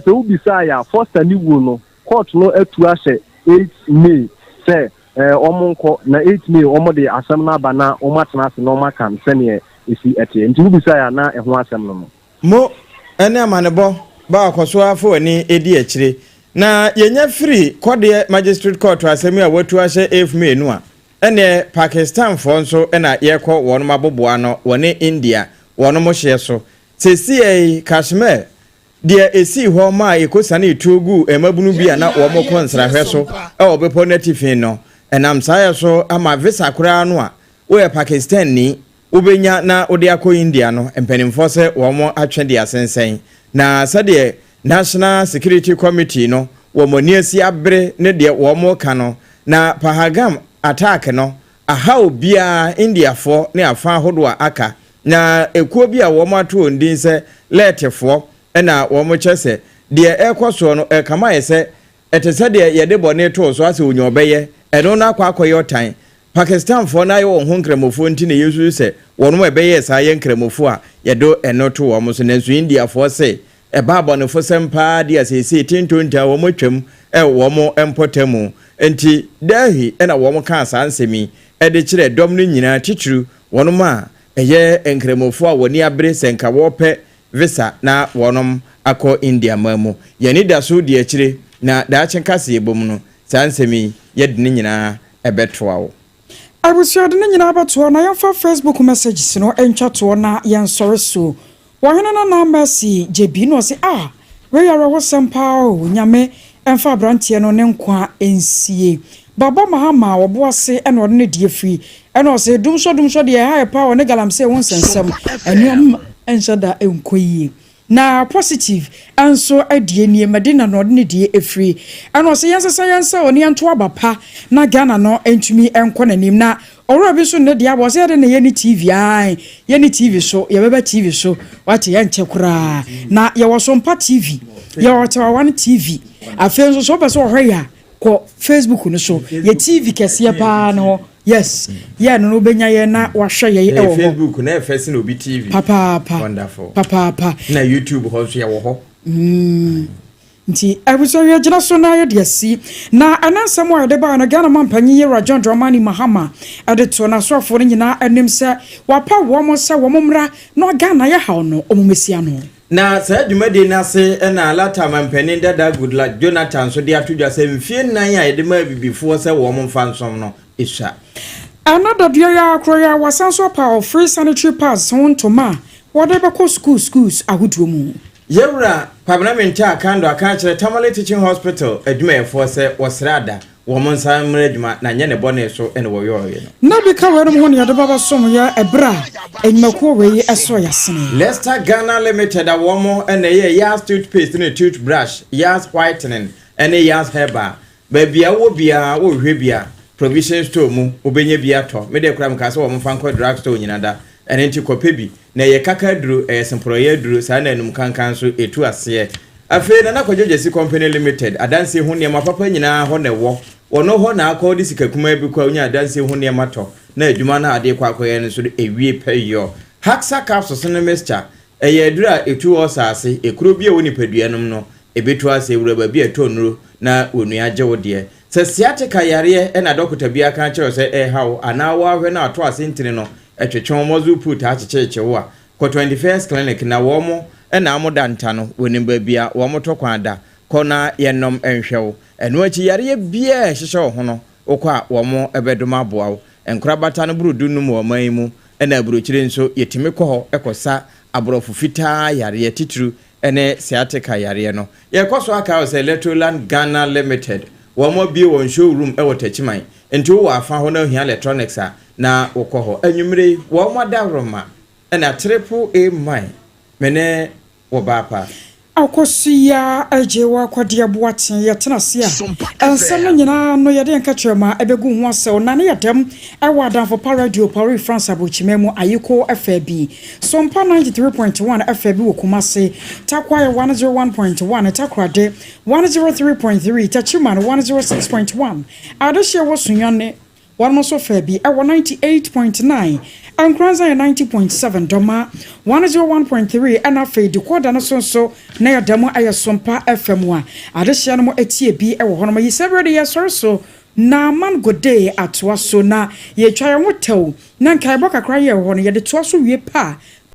se ubisa ya foster ni wo no court no atu ase 8 May say omonko na 8 May omo de asem na ba na omo atena ase na omo kan sene esi ete nti ubisa ya na eho asem no mo ene amanebo ba Akosua afo ani edi akire na yenya free Kode Magistrate Court asem a watu ahye 8 May no a ene Pakistan fo nso ena yekọ wonu maboboa no woni India wonu mo hye so sesi Kashmir de esi ho ma ekosa na etogu emabunu bia na wo mo konsra hwe so e obepo native no enam saye so ama visa kura no a wo Pakistan ni ubenya na ode akọ India no empanimfo se wo mo atwede asensen na sade National Security Committee no wo mo niasi abre ne de wo mo ka no na Pahagam attack no aha bia India fo ne afa hodo aka na ekuo bia wo mo ato ndin se letefo na wo mo chese de ekoso no kama yese etese de ye de bone to so ase onyo beye eno na akwakoyotan Pakistan fo na yo ho nkremofo nti na yesu se wono ebeye sa ye nkremofo a ye do eno to wo mo so na so India fo se babo ne fo sempa de asese tintonta wo mo twam wo mo empotamu enti dahi na wo mo ka sansemi de kire dom no nyina titru wono ma eye nkremofo a woni abre senka wo pe visa na wonom akọ India mamu yani da so de akire na da achenkase ebom no sansemi yedne nyina ebetoa wo abusuade ne nyina abatoa na yɛfa Facebook messages no entwato na yɛnsɔre so wɔhene na mercy jebi no se we yare wo sempa o nyame emfa brantie no ne nkwa ensie baba mahama woboase ene ɔde ne die free ene ɔse dumso de ha pa o ne galamse won sensem enuam enshada enkoyie na positive anso adie nie medina no ɔde ne die efree ene ɔse yensa oni anto abapa na Ghana no entumi enko nanim na ɔwura bi so ne dia bo se de ne ye ni TV ye ni TV so ye beba TV so wate ye nche kura na ye wo Sompa TV ye wo Tawa TV afenso so be so hwe ko Facebook no so ye TV kese pa no yes ye no benya ye na wahwe ye e wo Facebook na efese na obi TV papa wonderful papa na YouTube ho so ye wo ho nti abuso ye gina so na ye de si na anansam wa de ba na Ghana mampanyi ye Rajon Dramani Mahama ade to na sofo nyina anim se wapa wo mo se wo momra no Ghana ye haw no omumesia no na sa dwumade na se na lata mampanin dada Goodluck Jonathan so de atodwa se mfie nan ya de ma bibifo se wo mo mfa nsom no isha another dear ya akroya wasanso pa free sanitary pass on to ma wode be ko schools ahuduo mu Yewra Parliament akando akanchire Tamale Teaching Hospital adwumayefo se wosrada wo monsa mradwuma na nye ne bone so ene wo yoye no na bi ka were mo ne de baba som ya ebra enmako we eso yasene Lester Ghana Limited wo mo ene ye Yas toothpaste ne toothbrush Yas whitening ene Yas herbal ba bia wo bia wo hwe bia provision store mu obenye bia to me de kura mka se wo mfa nko drug store nyinada ene nti kopebi na ye kakadru semployer dru sa na enum kankan so etu ase afi na Kodjogesi Company Limited adanse hu ne mapapa nyina ho ne wo wono ho na akọ di sikakuma bi kwa onya adanse hu ne mato na adwuma na ade kwa akoye ne so ewie peyo Haxa capsules ne mixture eye dura etu osase ekuro bi e woni paduanum no ebetu ase ewura ba bi etonuro na onu agye wo de se siatika yare na dokota bi aka kire se hawo ana wa hwe na ato ase ntini no etwetwe mozu put a checheche wo a ko 21st clinic na wo mo na amoda nta no woni ba bia wo mo to kwada ko na yenom enhwewo eno achi yare bia hyehye ho no okwa wo mo ebedoma boawo enkrabata no burudu no mo man mu na aburochire nso yetimi ko ho ekosa aborofo fita yare titru ene sciatica yare no yekoso aka o se Electroland Ghana Limited wo mo bi won showroom e wotachiman enti wo afa ho na hia electronics a na wokoho anwumre wo mo davroma na triple A mine mene wo bapa Akosua ajewa kwade aboaten yetena se a ensem nyina no yede nka kyerema ebegu ho asew na ne yedem ewa adanfo pa radio Paris France abochimemu ayiko FB Sompa 93.1 FB wokumase takwaye 101.1 takrade 103.3 tachiman 106.1 adehye wo sunyane one so FB ewa 98.9 Ankranza 90.7 doma 101.3 ana fe decoder no so na ya demo aye Sompa FM wa adehia no etie bi e wo hono ma yisebrede ye so na man gode atwa so na ye twa ye hotel na nkai bo kakra ye ho no ye de to so wie pa